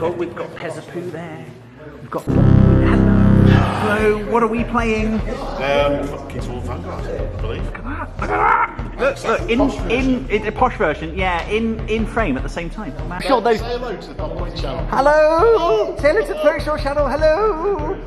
we've got Pezzapoo there. We've got hello. What are we playing? It's War Vanguard, I believe. Look at that! Look, in a posh version, yeah, in frame at the same time. Sure, those. Say hello to the Top Point channel. Hello! Say hello to the Very Short channel. Hello!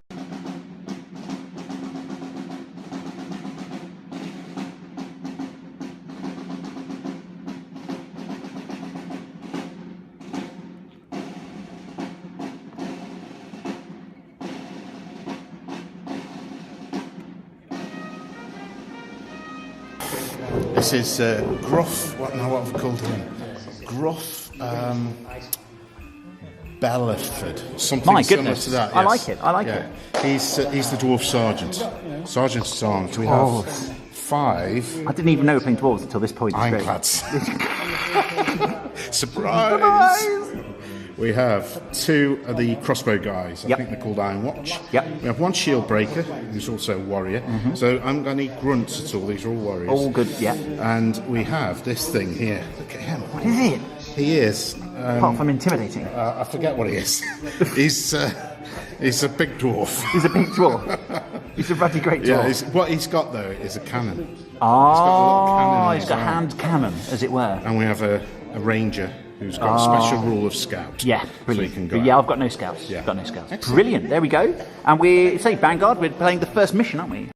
This is Gruff. What have we called him? Gruff Bellaford. Something My similar goodness, to that. Yes. I like it. I like it. He's the dwarf sergeant. Sergeant Sarn. We have 5. I didn't even know we were playing dwarves until this point. Ironclads. Surprise! We have 2 of the crossbow guys. I think they're called Iron Watch. Yep. We have 1 shield breaker, who's also a warrior. So I'm going to need grunts at all. These are all warriors. All good, yeah. And we have this thing here. Look at him. What is it? He is. Apart from intimidating. I forget what he is. He's a big dwarf. He's a big dwarf. He's a bloody great dwarf. Yeah. What he's got though is a cannon. Oh, he's got a hand cannon, as it were. And we have a ranger who's got a special rule of scout. Yeah, brilliant. So he can go yeah, out. I've got no scouts. Yeah. Got no scouts. Excellent. Brilliant. There we go. And we're Vanguard. We're playing the first mission, aren't we?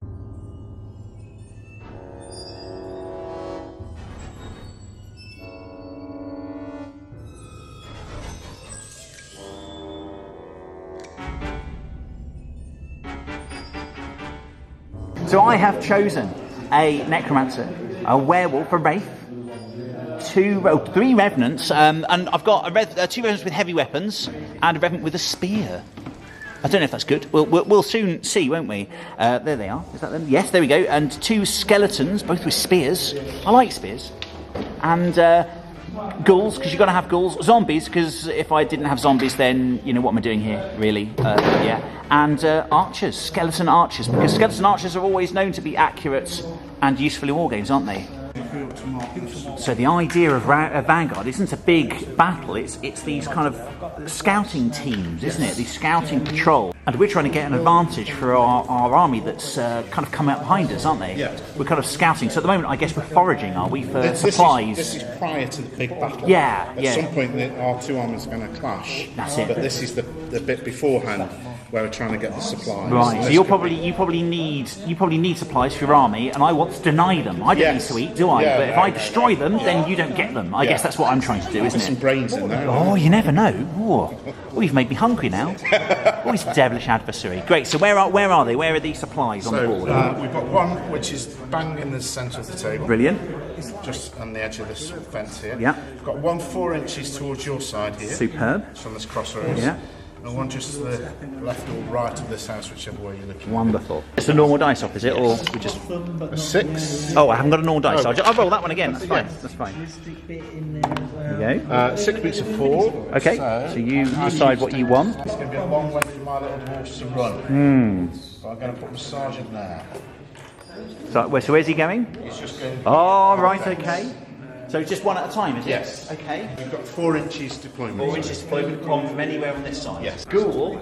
So I have chosen a necromancer, a werewolf, a wraith, 3 revenants, and I've got 2 revenants with heavy weapons and a revenant with a spear. I don't know if that's good. We'll soon see, won't we? There they are. Is that them? Yes, there we go. And 2 skeletons, both with spears. I like spears. And ghouls, because you've got to have ghouls. Zombies, because if I didn't have zombies, then you know what am I doing here, really? Yeah. And archers, skeleton archers, because skeleton archers are always known to be accurate and useful in war games, aren't they? So the idea of Vanguard isn't a big battle, it's these kind of scouting teams, isn't it? These scouting patrol. And we're trying to get an advantage for our army that's kind of come out behind us, aren't they? Yeah. We're kind of scouting. So at the moment, I guess we're foraging, are we, for supplies? This is prior to the big battle. Yeah, At some point, our 2 armies are going to clash. That's it. But this is the bit beforehand where we're trying to get the supplies. Right. So you probably need supplies for your army, and I want to deny them. I don't need to eat, do I? Yeah, but if I destroy them, then you don't get them. I guess that's what I'm trying to do, isn't There's some it? brains in there. Oh, you never know. Oh, you've made me hungry now. Oh, he's a devilish adversary. Great. So where are they? Where are these supplies on the board? We've got one which is bang in the centre of the table. Brilliant. Just on the edge of this fence here. Yeah. We've got one 4 inches towards your side here. Superb. It's on this crossroads. Yeah. And one just to the left or right of this house, whichever way you're looking. Wonderful. It's a normal dice off, is it? Or we just A 6. Oh, I haven't got a normal dice. Oh. I'll roll that one again. That's fine. That's fine. There you go. 6 bits of 4. Okay. So you decide what you want. It's going to be a long way for my little dwarfs to run. So I'm going to put the sergeant there. So where's he going? He's just going. Oh, right. Okay. So just one at a time, is it? Yes. Okay. We've got 4 inches deployment. 4 inches deployment from anywhere on this side. Yes. Ghoul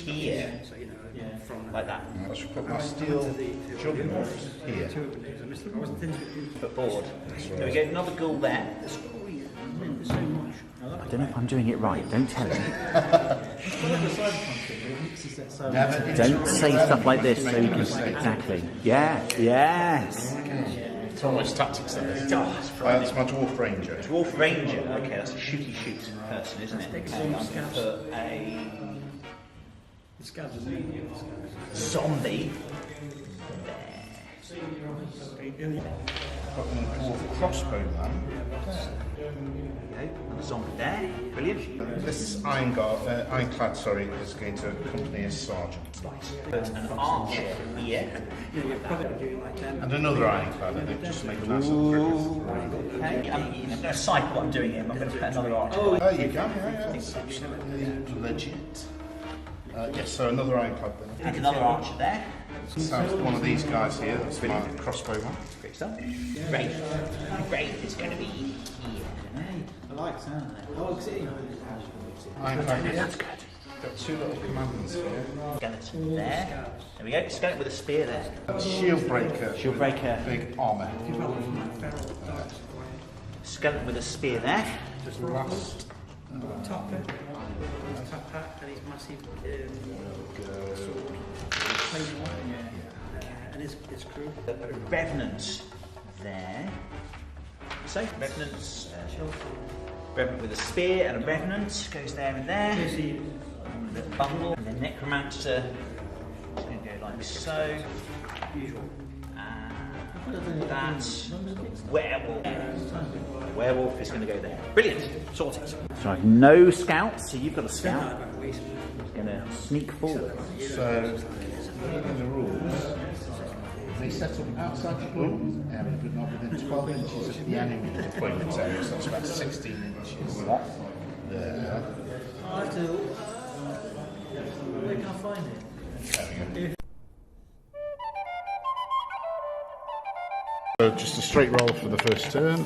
here, like that. I should put my steel juggernaut here. Put board. There we go. Another ghoul there. I don't know if I'm doing it right. Don't tell him. Don't say stuff like this. So you can exactly. Yeah. Yes. It's almost tactics there. That's my dwarf ranger. Dwarf ranger. Okay, that's a shooty shoot person, isn't it? Okay, I'm going to put a zombie there. Got a dwarf crossbowman. Another zombie there. Brilliant. This ironclad, is going to accompany a sergeant. Put an archer here. And another ironclad, I think, just to make a nice little pretty. Okay, I'm going to cycle what I'm doing here. I'm going to put another archer. Oh, you can, yeah. It's absolutely legit. Yes, so another ironclad then. Pick another archer there. So one of these guys here, that's my crossbowman. Great stuff. Great. It's going to be here. I like sound there. Oh, That's good. Got two little commanders here. Skeleton there. There we go. Skeleton with a spear there. Shield breaker. Shield breaker. Big armour. Skeleton with a spear there. Just last. Top hat and his massive sword. And his crew. Revenant there. So, Revenant's Revenant with a spear and a Revenant goes there and there. A little bundle. And then Necromancer is going to go like so. And that's Werewolf. Werewolf is going to go there. Brilliant. Sorted. So I've no scouts, so you've got a scout. He's going to sneak forward. So, in the rules, they set up outside the blue area, but not within 12 inches of the enemy deployment area, so that's about 16 inches. There. I have to. Where can I find it? So just a straight roll for the first turn.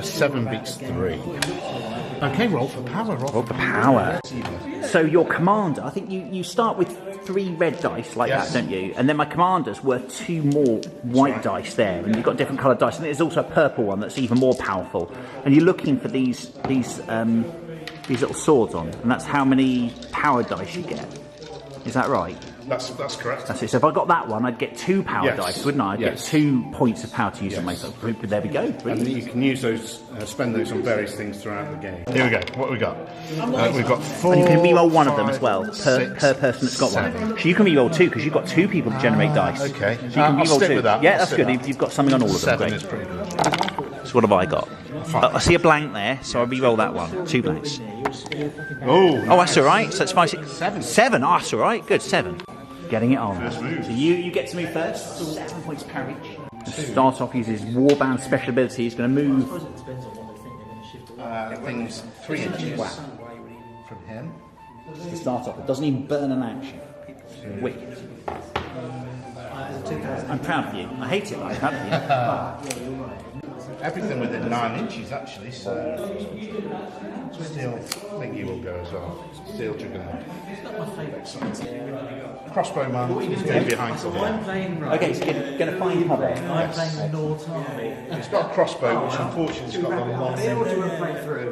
7 beats 3. Okay, roll for power. Roll for power. So your commander, I think you start with 3 red dice like that, don't you? And then my commander's worth 2 more white dice there, and you've got different coloured dice. And there's also a purple one that's even more powerful. And you're looking for these little swords on, and that's how many power dice you get. Is that right? That's correct. That's it. So if I got that one, I'd get 2 power dice, wouldn't I? I'd get 2 points of power to use on myself. There we go. Brilliant. And then you can use those, spend those on various things throughout the game. Here we go. What have we got? We've got 4. And you can reroll one of them as well, per 6, person that's got 7. one. So you can reroll 2 because you've got 2 people to generate dice. Okay. So you can I'll reroll stick 2. with that. Yeah, that's good. You've got something on all of them. 7 Great. is pretty good. So what have I got? I see a blank there, so I'll reroll that one. 2 blanks. Oh, that's all right. So it's 5, 6, 7. Oh, that's all right. Good. 7. Getting it on. First move. So you get to move first. 7 points per each. Start off uses Warband special ability. He's going to move. Things 3 inches from him. To start off, it doesn't even burn an action. Wicked. I'm proud of you. I hate it, but I'm proud of you. Everything within 9 inches, actually, so steel thingy will go as well. Steel juggernaut. Crossbow man is going behind So something. I'm playing Okay, so you're going to find cover. I'm playing the North Army. He's got a crossbow, which unfortunately has got a long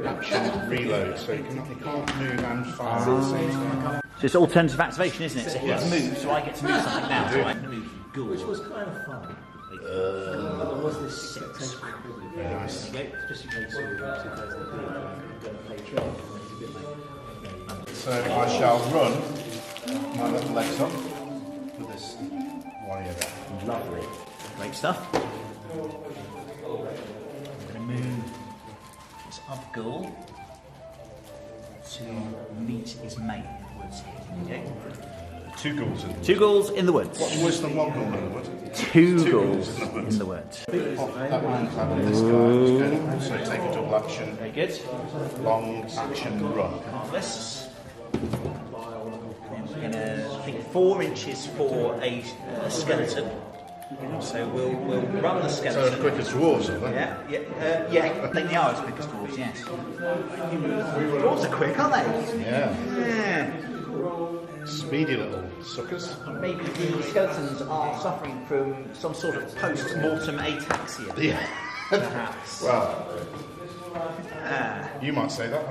action reload, so he can't move and fire at the same time. So it's alternative activation, isn't it? So he's moved, so I get to move something now. So I'm going to move Ghoul. Which was kind of fun. There was this 6. Very nice. Just in case you guys are going to play trade. So I shall run my little legs up with this warrior there. Lovely. Great stuff. I'm going to move this up Ghoul to meet his mate in the woods here. Okay. 2 ghouls in the 2 ghouls in the woods. What's worse than 1 ghoul in the wood? 2 ghouls in the woods. That man's having this guy who's going to also take a double action, Very good. long action run. Marvellous. We're going to, I think, 4 inches for a skeleton. So we'll run the So skeleton. as quick as dwarves, are they? Yeah, I think they are as quick as dwarves, yes. Dwarves are quick, aren't they? Yeah. Speedy little suckers. Maybe the skeletons are suffering from some sort of post-mortem ataxia. Yeah. Perhaps. Well, you might say that.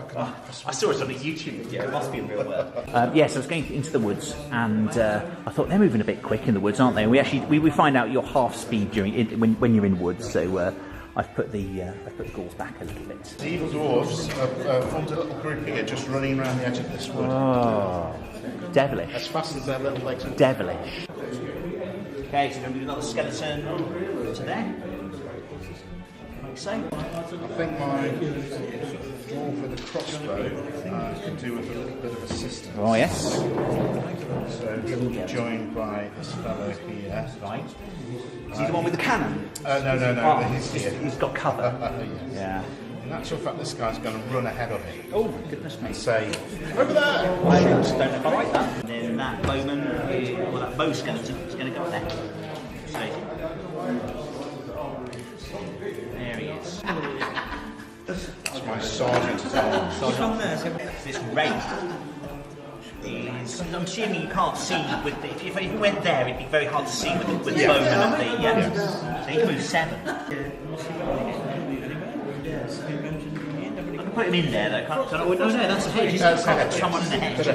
I saw it on a YouTube video. It must be a real word. Yes, I was going into the woods, and I thought they're moving a bit quick in the woods, aren't they? And we find out you're half speed when you're in woods. So I've put the ghouls back a little bit. The evil dwarves have formed a little group here, just running around the edge of this wood. Oh, devilish. As fast as their little legs will. Devilish. Okay, so we're going to do another skeleton to there. Like so. I think my dwarf with a crossbow can do with a little bit of assistance. Oh, yes. So he'll be joined by this fellow here. Right. Is he the one with the cannon? No, he's here. He's got cover. Yes. Yeah. In actual fact, this guy's going to run ahead of it Oh, my goodness me. and say, over there! I don't know if I like that. And then that bowman, or that bow skeleton, is going to go there. So, there he is. That's my sergeant is on. This rate is, I'm assuming you can't see with the, if you went there, it'd be very hard to see with the bowman and the, So you can move 7. I can put him in there though, can't I? Oh no, that's a hedge. Someone in the hedge.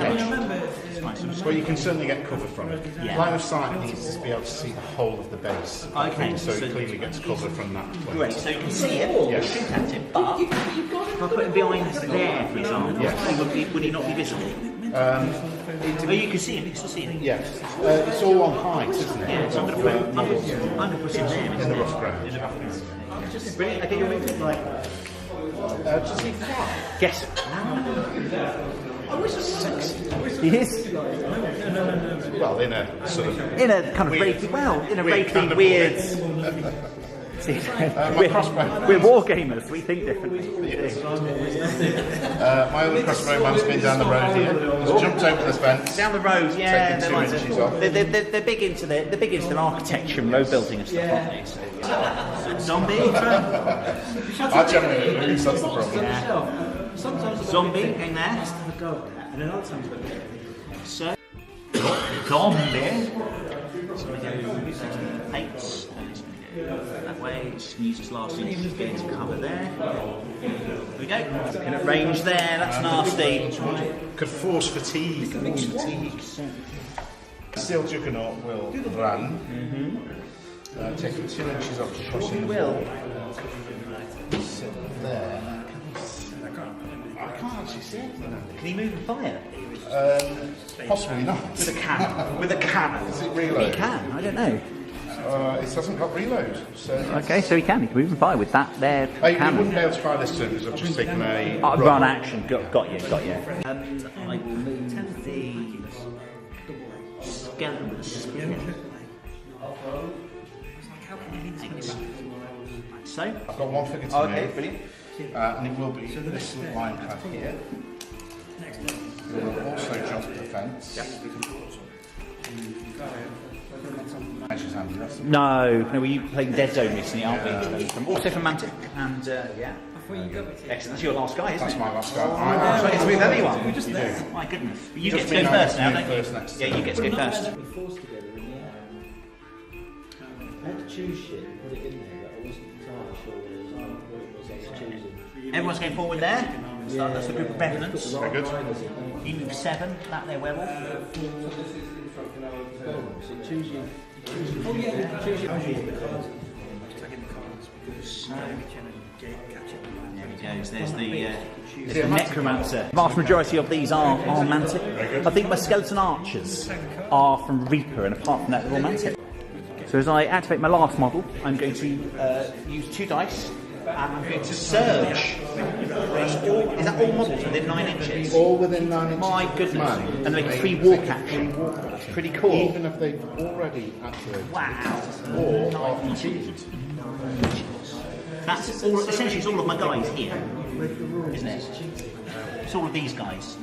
Well, you can certainly get cover from it. Yeah. Line of sight needs to be able to see the whole of the base. Okay. So it clearly gets cover from that point. Great, so you can see it, shoot at him, but if I put him behind there, for example, would he not be visible? Oh, you can see him, you can still see him. Yes. It's all on height, isn't it? Yeah, so I'm going to put him there. In the rough ground. Brilliant, okay, you're moving like... Does he fly? Yes. He is. Well, in a sort of... In a kind of vaguely, weird... we're war gamers, we think differently. My other crossbow man's been down the road here. He's jumped over the fence. Down the road, yeah. Taking 2 inches off. They're big into their architecture and road building and stuff, aren't they? So, zombie. I generally lose, that's the problem. Zombie, going there. So, zombie. So we go 8. That way, just use his last inch to get into cover there. There we go. Looking at range there, that's nasty. Could force fatigue. Steel Juggernaut will run. Taking 2 inches off the crossing. Will. Sit there. I can't actually see it. Can he move and fire? Possibly not. With a cannon. With a cannon. Is it reload? He can, I don't know. It hasn't got reload. So Okay, so he can move and fire with that there. you wouldn't be able to fire this turn because I've just taken a run action. Got you. I will move the skeleton with a spear. So I've got 1 figure to okay, move. brilliant. And it will be this line pad here. It will also jump the fence. No, we played Dead Zone recently, aren't we? Also from Mantic, and yeah. Excellent. That's your last guy, isn't That's it? my last guy. I get to move everyone. You do. My goodness. You get to go first now, don't you? Yeah, you get to go first. We forced together in the air. I had to choose shit and put it in there, but I wasn't entirely sure what it was I was choosing. Everyone's going forward there. That's the group of revenants. Very good. You move 7, that there werewolf. So choose you. Oh yeah, you can choose your There he goes, there's the necromancer. The vast majority of these are Mantic. I think my skeleton archers are from Reaper, and apart from that, they're all Mantic. So as I activate my last model, I'm going to use 2 dice, and I'm going to surge. Is that all models within 9 inches? All within 9 inches. My goodness. Man, And they make 3 walk action. That's pretty cool. Even if they've already activated. Wow. Or are fatigued. That's all, essentially it's all of my guys here, isn't it? It's all of these guys,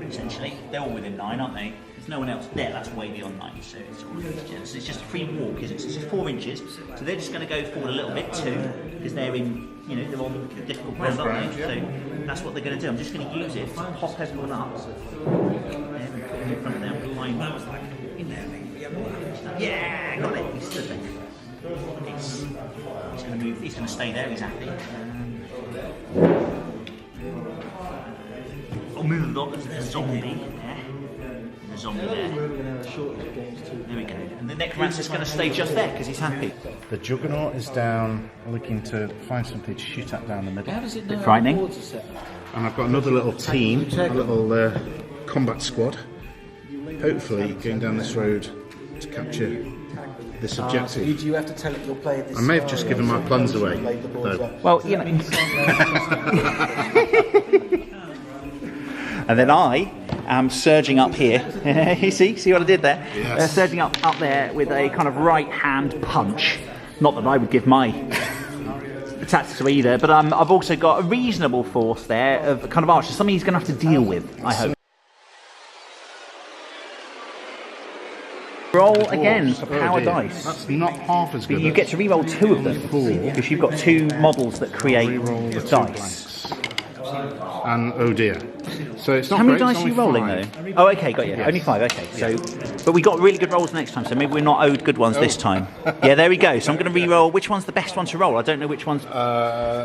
essentially. They're all within 9, aren't they? There's no one else there, that's way beyond 9, so it's all of these gents. It's just a free walk, isn't it? So it's just 4 inches, so they're just going to go forward a little bit too, because they're in, they're on difficult ground, aren't they? So that's what they're going to do. I'm just going to use it to pop everyone up. There, and put them in front of them, behind them. Yeah, got it, he's stood there. He's going to move. He's going to stay there. He's happy. I'll move the zombie there. The zombie there. There we go. And the necromancer's going to stay just there because he's happy. The Juggernaut is down, looking to find something to shoot at down the middle. How does it know frightening. how the boards are set up? And I've got another little team, a little combat squad. Hopefully, going down this road to capture this objective. So you have to tell it you're playing this. I may have just given my plans away. Well, and then I am surging up here. You see what I did there? Yes. Surging up there with a kind of right-hand punch. Not that I would give my tactics away either, but I've also got a reasonable force there of kind of archers. Something he's going to have to deal with, I hope. Roll again for power dice. That's not half as But good. you get to re-roll 2 of them because you've got 2 models that create dice. and oh dear. So it's not How many great, dice it's are you only rolling 5. though? Oh, okay, got you. Only 5. Okay, so but we got really good rolls next time, so maybe we're not owed good ones this time. Yeah, there we go. So I'm going to re-roll. Which one's the best one to roll? I don't know which one's.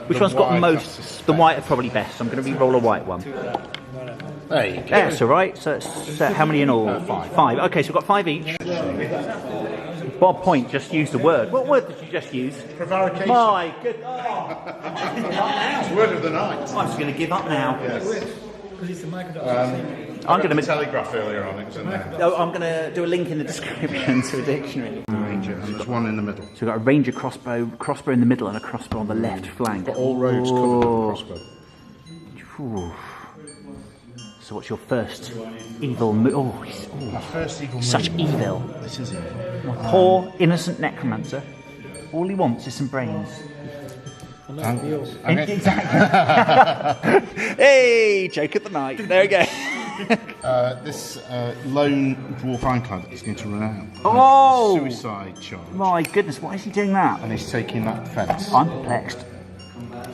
Which one's got the most? The white are probably best. So I'm going to re-roll a white one. There you go. That's all right. So, how many in all? 5. 5. Okay, so we've got 5 each. Bob Point just used a word. What word did you just use? Prevarication. My good. It's word of the night. I'm just going to give up now. Yes. I'm going to. Telegraph earlier on, it was in there. Oh, I'm going to do a link in the description to a dictionary. Ranger, and there's one in the middle. So we've got a ranger crossbow in the middle, and a crossbow on the left flank. Got all roads covered with crossbow. Ooh. So what's your first evil move? My first evil Such move. evil. This is evil. My poor innocent necromancer. All he wants is some brains. Exactly. Hey, joke of the night. There we go. This lone dwarf ironclad is going to run out. Oh! Suicide charge. My goodness, why is he doing that? And he's taking that fence. I'm perplexed.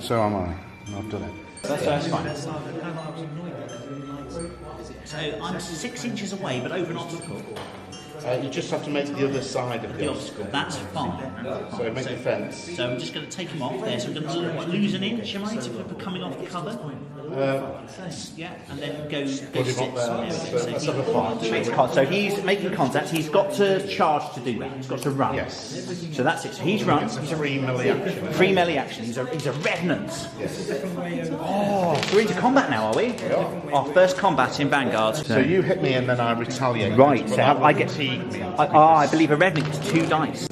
So am I. And I've done it. That's fine. So I'm 6 inches away, but over an obstacle. You just have to make the other side of the obstacle. That's fine. So make the fence. So I'm just going to take him off there. So I'm going to lose an inch, am I, for coming off the cover? Yeah, and then go Put him sit up there. somewhere. Let's have a fight. So he's making contact. He's got to charge to do that. He's got to run. Yes. So that's it. So he's run. It's a free melee action. Free melee action. He's a revenant. Oh, we're into combat now, are we? Yeah. Our first combat in Vanguard. So you hit me and then I retaliate. Right, But so that I will get. fatigue me. I believe a revenant gets 2 dice.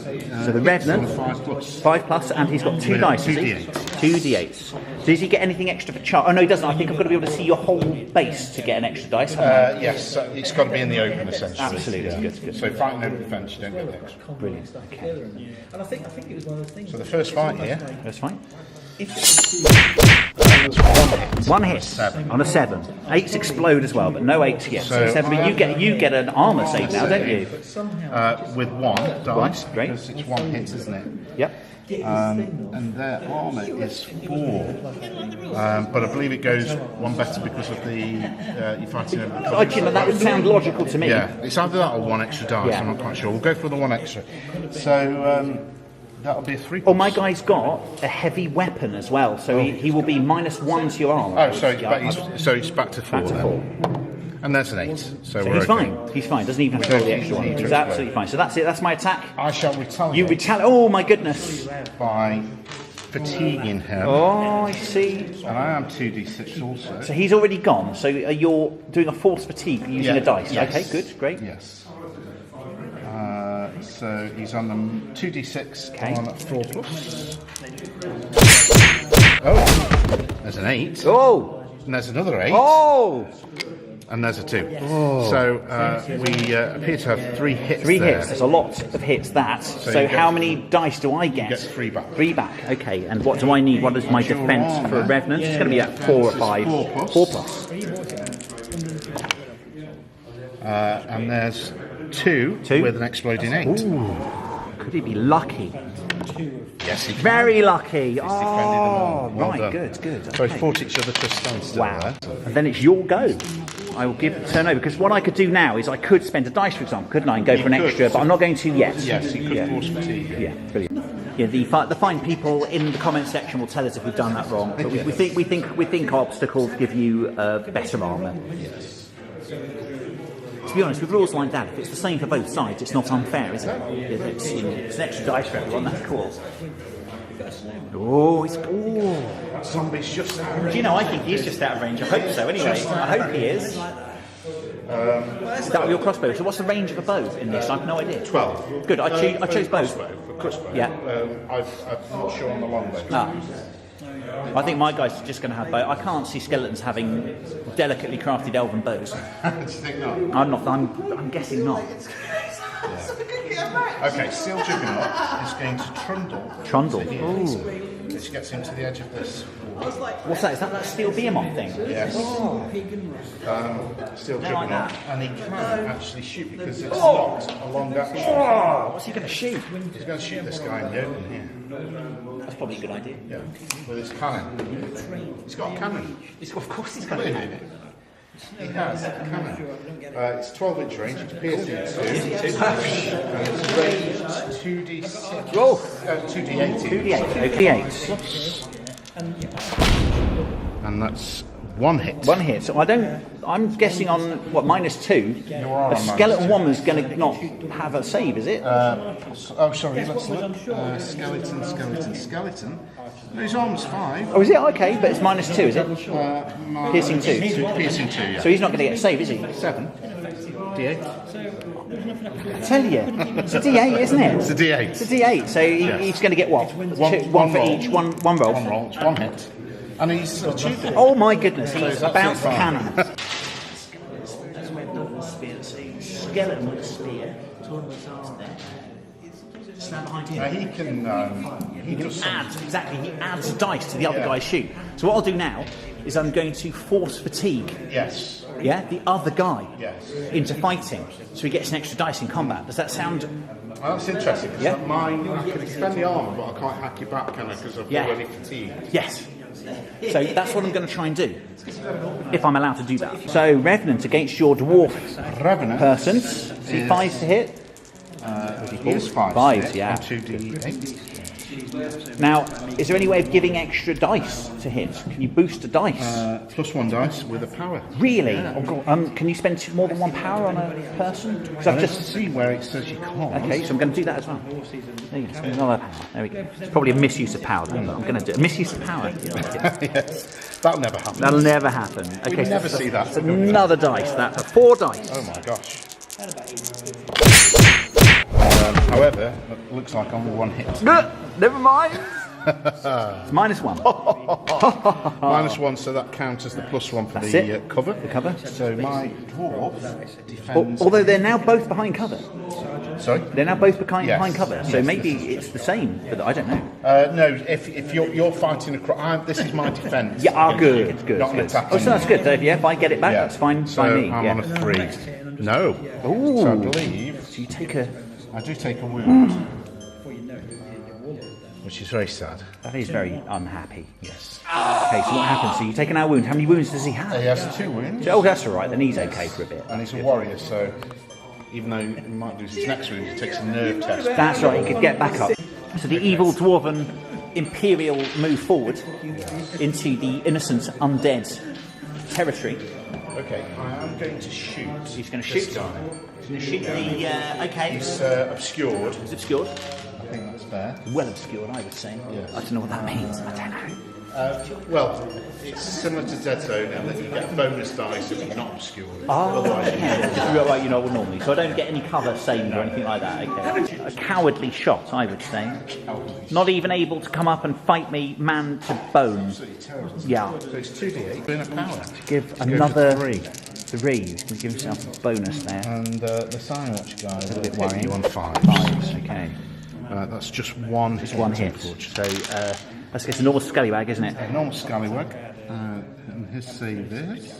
So the revenant, 5 plus, and he's got 2 dice. 2 does he? D8s. 2 d8s. Does he get anything extra for charge? Oh no, he doesn't. I think I've got to be able to see your whole base to get an extra dice. Yes, it's got to be in the open essentially. Absolutely, good. So fighting over the fence, you don't get the extra. Brilliant. Okay, And I think it was one of those things. So the first fight here. that's fine. That's 1 hit. 1 hit 7. on a 7. 8s explode as well, but no 8s yet. So So 7. But you get an armor save now, don't you? With 1 dice, Great. because it's 1 hit, isn't it? Yep. And their armour is 4. But I believe it goes 1 better because of the you're fighting over the Oh, you know, that would sound logical to me. Yeah, it's either that or 1 extra dice, Yeah. I'm not quite sure. We'll go for the 1 extra. So that'll be a 3. Oh, my guy's got a heavy weapon as well, so he will be -1 to your armor. Oh, so he's back to 4 Back to then. 4. And there's an 8. So So we're he's okay. fine. He's fine. Doesn't even have to roll the extra one. Need to He's explode. absolutely fine. So that's it. That's my attack. I shall retaliate You retaliate. Oh my goodness. by fatiguing him. Oh, I see. And I am 2d6 also. So he's already gone. So you're doing a force fatigue using a dice. Yes. Okay, good, great. Yes. So he's on the 2d6 Okay. on 4 plus. Oh, there's an 8. Oh, And there's another 8. oh, And there's a 2. So we appear to have 3 hits 3 there. hits. There's a lot of hits. That. So you get- how many dice do I get? You get 3 back. 3 back. Okay. And what do I need? What is my Your defense for a armor. revenant? It's going to be at 4 or 5. 4 plus. 4 plus. And there's 2 2. with an exploding 8. Ooh, could he be lucky? Yes, he can. Very lucky. He's defended them all. Oh, Well right, done. good. So Okay. we fought each other to a standstill Wow. there. And then it's your go. I will turn over, because what I could do now is I could spend a dice, for example, couldn't I, and go for an could. extra, but I'm not going to yet. Yes, you could Yeah. force fatigue. Yeah, brilliant. Yeah, the fine people in the comment section will tell us if we've done that wrong. But we think obstacles give you better armour. Yes. To be honest, with rules like that, if it's the same for both sides, it's not unfair, is it? It's an extra dice for everyone. That's cool. Oh, Zombie's just out. do you know? I think he's just out of range. I hope so. Anyway, I hope he is. Is that with your crossbow? So what's the range of a bow in this? I've no idea. 12. Good. I chose both. Crossbow. Yeah. I'm not sure on the longbow. Ah. I think my guy's just going to have bow. I can't see skeletons having delicately crafted elven bows. Do you think not? I'm not. I'm guessing not. Okay, Steel Juggernaut is going to trundle. Trundle. to here, Ooh. which gets him to the edge of this wall. What's that? Is that steel behemoth thing? Yes. Steel like Juggernaut. that. And he can actually shoot because it's locked along that shot. Oh, what's he going to shoot? He's going to shoot this guy in the open here. That's probably a good idea. Yeah. With his cannon. He's got a cannon. Of course he's got Wait a it. minute. He has a cannon. It's 12-inch range. It's piercing 2. And it's range 2d6. Oh. 2d8. 2d8. And that's one hit. One hit. So I'm guessing on what -2. You are A on skeleton -2. woman's going to not have a save, is it? Oh, sorry. Let's look. Skeleton. His arm's 5. Oh, is it? Okay, but it's -2, is it? Piercing 2. Piercing 2. Yeah. So he's not going to get a save, is he? 7. D8. I tell you, it's a D8, isn't it? It's a D8. It's a D8. So he's going to get what? One for roll. each. One roll. One roll. It's one hit. And he's achieved it. Oh my goodness! He's it's a bounce absolutely fine. cannon. Skeleton with a spear. Stand behind him. He can. He does He adds dice to the other guy's shoot. So what I'll do now is I'm going to force fatigue. Yes. Yeah, the other guy Yes. into fighting, so he gets an extra dice in combat. Does that sound? Well, that's interesting. Because Yeah. mine, I can extend the armor, but I can't hack you back, can I? Because I've Yeah. already fatigued. Yes. So that's what I'm going to try and do, if I'm allowed to do that. So Revenant against your dwarf Revenant. person. See, 5s to hit. He is 5. Fives, yeah. 2d8. Now, is there any way of giving extra dice to hit? Can you boost a dice? +1 dice with a power. Really? Can you spend more than 1 power on a person? Because I've Let's just. see where it says you can't. Okay, so I'm going to do that as well. There you go. Spend another power. There we go. It's probably a misuse of power, then, but I'm going to do a misuse of power. Yes. That'll never happen. That'll never happen. Okay, We'd never see that. It's another dice. That's 4 dice. Oh my gosh. However, it looks like only one hit. Never mind. It's -1. -1, so that counts as the +1 for That's the it. cover. The cover. So my dwarf defends. Although they're now both behind cover. Sorry. They're now both behind Yes. cover. So Yes, maybe it's the same, but I don't know. No, if you're fighting across, this is my defence. Yeah, good. Not an attack. Oh, so that's good. So if I get it back, that's fine So by me. I'm Yeah. on a 3. No. Ooh. So I believe So you take a. I do take a wound, which is very sad. That is very unhappy. Yes. Okay, so what happens? So you take an hour wound. How many wounds does he have? He has 2 wounds, Oh, that's all right. Then he's okay for a bit. and he's a warrior, so even though he might lose his next wound, he takes a nerve test. That's right. He could get back up. So the evil dwarven imperial move forward into the innocent undead territory. Okay, I am going to shoot. He's going to this shoot. guy. He's going to shoot the. Okay. He's obscured. He's obscured. I think that's fair. Well obscured, I would say. Yes. I don't know what that means. I don't know. Well, it's similar to Dead Zone in that you get bonus dice if you're not obscured. Oh, Otherwise, yeah. Right, you know, normally. So I don't get any cover saved or anything like that. Okay. A cowardly shot, I would say. Not even able to come up and fight me man to bone. absolutely terrible. Yeah. So it's 2d8. Been a power. Give To another go for 3. 3. You can give yourself a bonus there. And the Sign Watch guy is a bit worrying. You on 5. 5. Okay. That's just one hit. Just one hit. So that's it's a normal scallywag, isn't it? A normal scallywag. And his save is.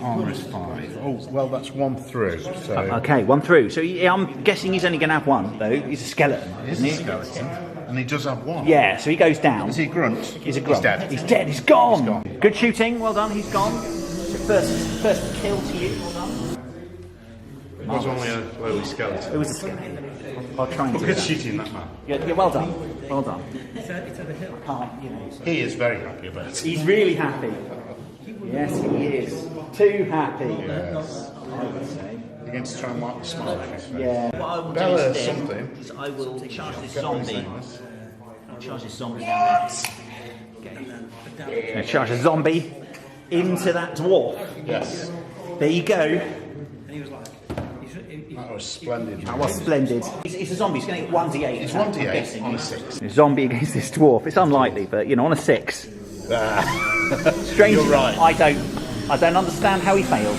Armour is 5. Oh, well, that's 1 through. So Okay, 1 through. So I'm guessing he's only going to have 1, though. He's a skeleton, he's isn't a he? skeleton. And he does have 1. Yeah, so he goes down. Is he a grunt? He's a grunt. He's dead. He's dead. He's gone. He's gone. Good shooting. Well done. He's gone. So first kill to you. Well done. It was only a lowly skeleton. It was a skeleton. I'll try and do Good that. shooting, that man. Yeah, well done. Well done. I can't, you know. He is very happy about it. He's really happy. Yes, he is. Too happy. Yes. I would say. You're going to try and wipe the smile off his face. Yeah. What I will do Bella instead something. is I will charge this Get zombie. these things. I'll charge this zombie down there. Okay. Now charge a zombie into that dwarf. Yes. There you go. That was splendid. That was splendid. It's a zombie. He's going to get 1d8. It's I'm 1d8 guessing. on a 6. A zombie against this dwarf. It's unlikely, but you know, on a 6. Strange. You're right. I don't understand how he failed.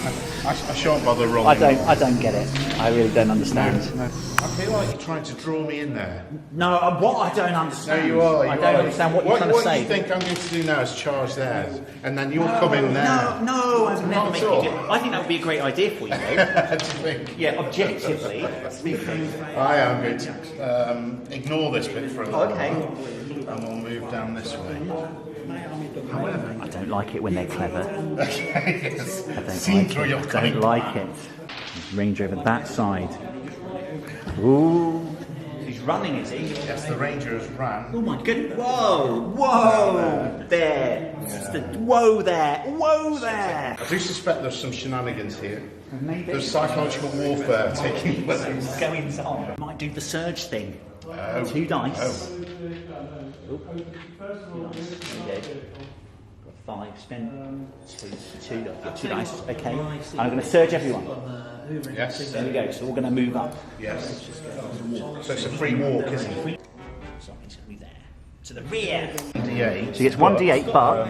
I shan't bother rolling. I don't get it. I really don't understand. No. I feel like you're trying to draw me in there. No, what I don't understand. No, you are. I don't understand what you're trying to say. What you think I'm going to do now is charge there, and then you'll come in there. No, I would never make you do. I think that would be a great idea for you, though. What do you think? Yeah, objectively speaking. I am going to ignore this bit for a little Okay. while, and we'll move down this way. However, I don't like it when they're clever. yes. I don't Seen like through it. your I don't cunning. like it. Range over that side. Ooh. He's running, is he? Yes, the ranger has ran. Oh my goodness. Whoa! There. Whoa there. Whoa there. I do suspect there's some shenanigans here. Maybe. There's psychological warfare taking place. Going on. Might do the surge thing. Oh. 2 dice. Oh. Oop. 2 dice. There you go. Got 5, spend 2 dice. Okay. And I'm going to surge everyone. Yes. There we go. So we're going to move up. Yes. So it's a free walk, isn't it? So he's going to be there. To the rear. D8. So he gets 1d8, but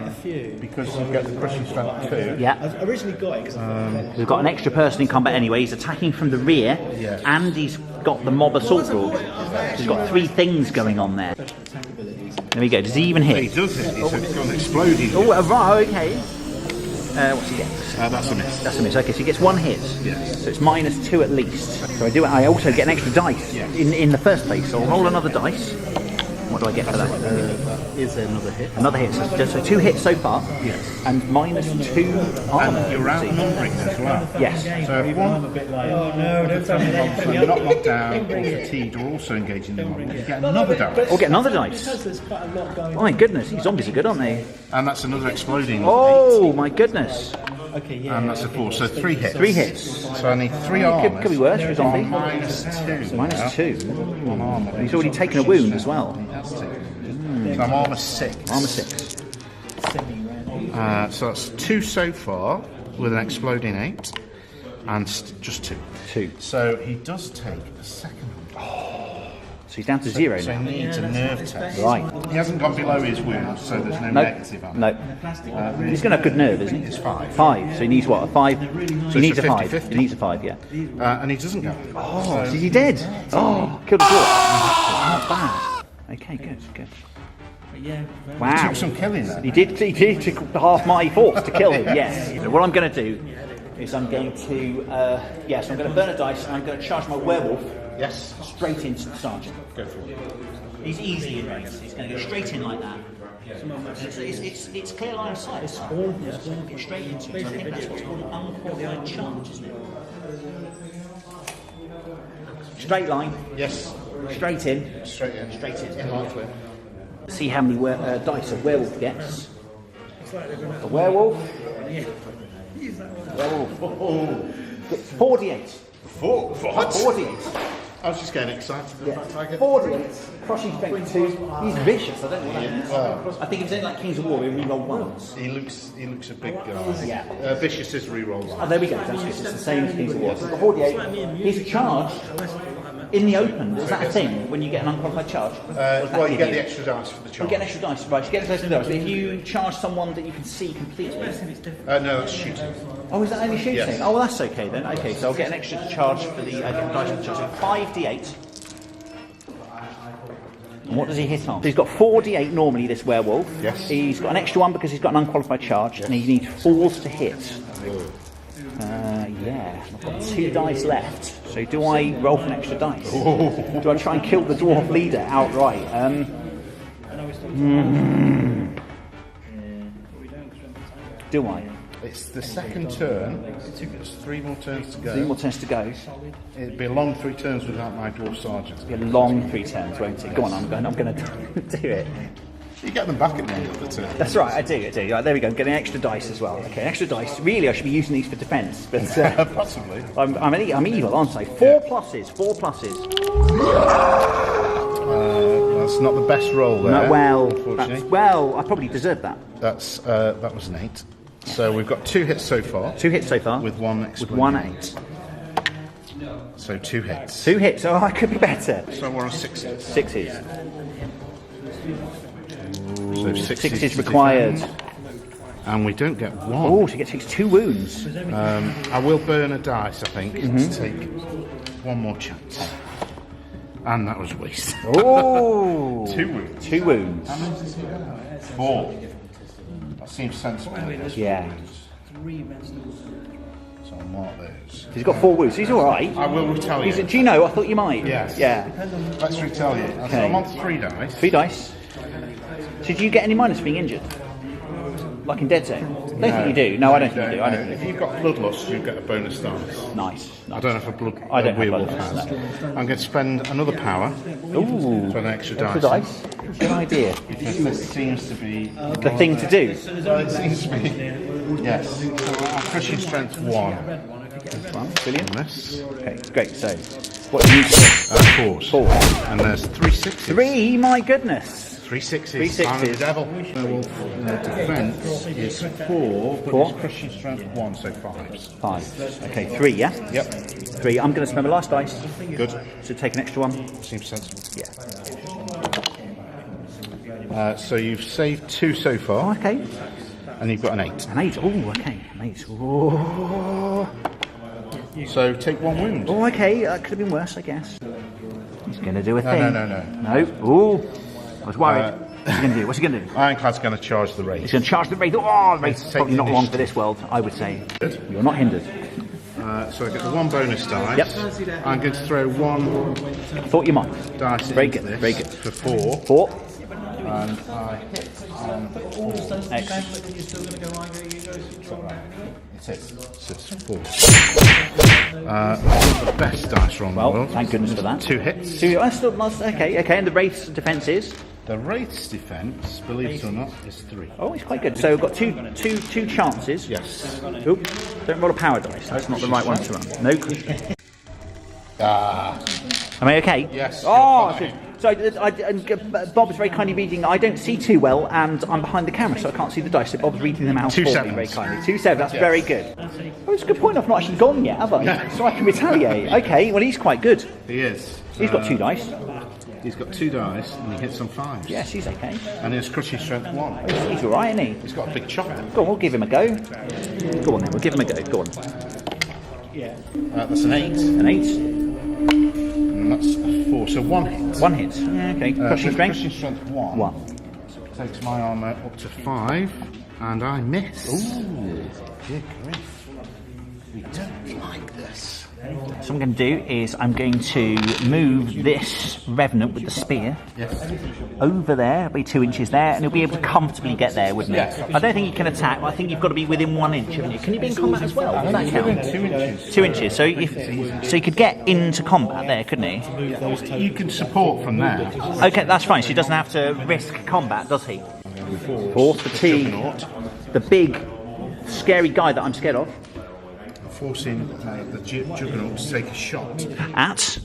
because you get the crushing strength 2. yeah, I originally got it because we've got an extra person in combat anyway. He's attacking from the rear, Yeah. and he's got the mob assault rule. He's got 3 things going on there. There we go. Does he even He hit? does it. He's got an exploding. Oh, right. Okay. What's he get? That's a miss. That's a miss. Okay, so he gets 1 hit. Yes. So it's -2 at least. So I also get an extra dice in the first place. So I'll roll another dice. What do I get for that? That is another hit. Another hit. So 2 hits so far. Yes. And -2 armor. And you're outnumbering as well. Yes. So if one oh no, don't tell me that. you're not knocked down or fatigued or also engaging in the moment, you get another dice. Or get another dice. Because there's quite a lot going Oh my goodness, these zombies are good, aren't they? And that's another exploding. Oh my goodness. Okay, yeah. And that's a 4. So 3 hits. 3 hits. So I need 3 armors. Could be worse for a zombie. On -2. now. -2. On armor. And he's already taken a wound as well. So I'm armor 6. Armor 6. So that's 2 so far with an exploding 8. And just 2. 2. So he does take a second. So he's down to 0 So now. he needs a nerve test. Right. He hasn't gone below his wound, so there's no No. negative on it. No. He's going to have good nerve, isn't he? It's 5. 5. So he needs what? A 5? He needs a 5. 50-50. He needs a 5, yeah. And he doesn't go. Oh, is he dead? Oh, killed the dwarf. Not bad. Okay, good. Wow. Took some killing there. He did took half my force to kill him, yes. So what I'm going to do is I'm going to, so I'm going to burn a dice and I'm going to charge my werewolf Yes. straight into the sergeant. Go for it. He's easy in range. He's going to go straight in like that. It's clear line of sight. It's all get straight into it. I think that's what's called an unqualified charge, isn't it? Straight line, Yes. straight in. Straight in. Straight in. In line. See how many dice a werewolf gets. A werewolf. Werewolf. Gets 48. 48. I was just getting excited. Yeah. 48. Crushing strength 2. He's vicious. I don't know what that means. Well, I think if it's like Kings of War, we reroll ones. he looks a big guy. Yeah. Vicious is rerolls. Oh, there we go. That's good. It's the same as Kings of War. So the 48. He's charged in the open. Is that a thing when you get an unqualified charge? Well, you get the extra dice for the charge. You get an extra dice, right? You get an extra dice. But if you charge someone that you can see completely. No, that's shooting. Oh, is that only shooting? Yes. Oh, well, that's okay then. Okay, so I'll get an extra charge for the dice for the charge. So 5d8. And what does he hit on? So he's got 4d8 normally, this werewolf. Yes. He's got an extra one because he's got an unqualified charge, and he needs 4s to hit. Yeah, I've got 2 dice left. So do I roll for an extra dice? Do I try and kill the dwarf leader outright? Do I? It's the second turn. There's 3 more turns to go. 3 more turns to go. It'd be a long 3 turns without my dwarf sergeant. It'll be a long 3 turns, won't it? Go on, I'm going to do it. You get them back at the end of the turn. That's right, I do. Right, there we go. Getting extra dice as well. Okay, extra dice. Really, I should be using these for defence, but Possibly. I'm evil, aren't I? 4 pluses. 4 pluses. That's not the best roll there. No, well, unfortunately. I probably deserved that. That was an 8. So we've got 2 hits so far. 2 hits so far. With 1 With exploding 1 8. So 2 hits. 2 hits. Oh, I could be better. So we're on 6s. 6s. So 6 6 is required. And we don't get one. Oh, so he takes 2 wounds. I will burn a dice, I think, to take one more chance. And that was waste. Oh! 2 wounds. 2 wounds. How many does he have? 4. That seems sensible. Yeah. So I'll mark those. He's got 4 wounds. He's all right. I will retaliate. Do you know? I thought you might. Yes. Yeah. Let's retaliate. Okay. So I'm on 3 dice. 3 dice. So do you get any minus for being injured? Like in Dead Zone? I don't think you do. No, I don't think you do. I don't think If you you've got bloodlust, you get a bonus dice. do. Nice. I don't know if I don't have werewolf bloodlust, has. I'm going to spend another power Ooh. for an extra Extra dice. dice. Good idea. Because this seems to be The thing to do. Well, it seems to be. Yes. So I'm crushing strength 1. Brilliant. On this. Okay, great. So, what do you do? 4. 4. And there's 3 6s. 3, my goodness. 3 6s. 3 sixes. I'm the devil. Werewolf defense is 4, but 4. it's crushing strength 1, so 5s. 5. Okay, 3, yeah? Yep. 3. I'm going to spend my last dice. Good. So take an extra 1. Seems sensible. Yeah. So you've saved 2 so Oh, far, okay. and you've got an 8. An 8. Oh, okay. An 8. Oh. So take 1 wound. Oh, okay. That could have been worse, I guess. He's going to do a No, thing. no. No. Oh. I was worried. What's he going to do? What's he going to do? Ironclad's going to charge the race. He's going to charge the Wraith. Oh, the Wraith's Take probably the not long for initiative. this world, I would say. You're not hindered. So I get the 1 bonus dice. Yep. I'm going to throw 1 I thought you might. dice Very into good, this very good. for 4, 4. and I hit on 4. Excellent. It is. So it's 4. The best dice roll in the Well, world. thank goodness for that. 2 hits. 2. That's still nice. Okay, okay. And the Wraith's defense is? The Wraith's defense, believe it or not, is 3. Oh, it's quite good. So we've got two chances. Yes. Oop. Don't roll a power dice. That's not the right one to run. Nope. Am I okay? Yes, Oh, you're fine. so Bob is very kindly reading. I don't see too well, and I'm behind the camera, so I can't see the dice. So Bob's reading them out 2 for me sevens. very kindly. 2 7. That's very good. Oh, it's a good point. I've not actually gone yet, have I? Yeah. So I can retaliate. Okay. Well, he's quite good. He is. He's got 2 dice. He's got 2 dice, and he hits on 5s. Yes, he's okay. And his crushing strength 1. He's all right, isn't he? He's got a big chopper. Go on, we'll give him a go. Go on then. We'll give him a go. Go on. That's an 8. An 8. And that's a 4. So 1 hit. 1 hit. Yeah, okay. Crushing strength. Crushing strength 1. 1. Takes my armour up to 5, and I miss. Ooh. Good grief. We don't like this. So what I'm going to do is I'm going to move this Revenant with the spear Yes. over there. It'll be 2 inches there, and he'll be able to comfortably get there, wouldn't he? Yes. I don't think he can attack, but I think you've got to be within 1 inch, haven't you? Can you be in combat as well? Does that count? 2 inches. 2 inches. So he could get into combat there, couldn't he? You can support from there. Okay, that's fine. So he doesn't have to risk combat, does he? 4 fatigue. The big, scary guy that I'm scared of. Forcing the Juggernaut to take a shot. At.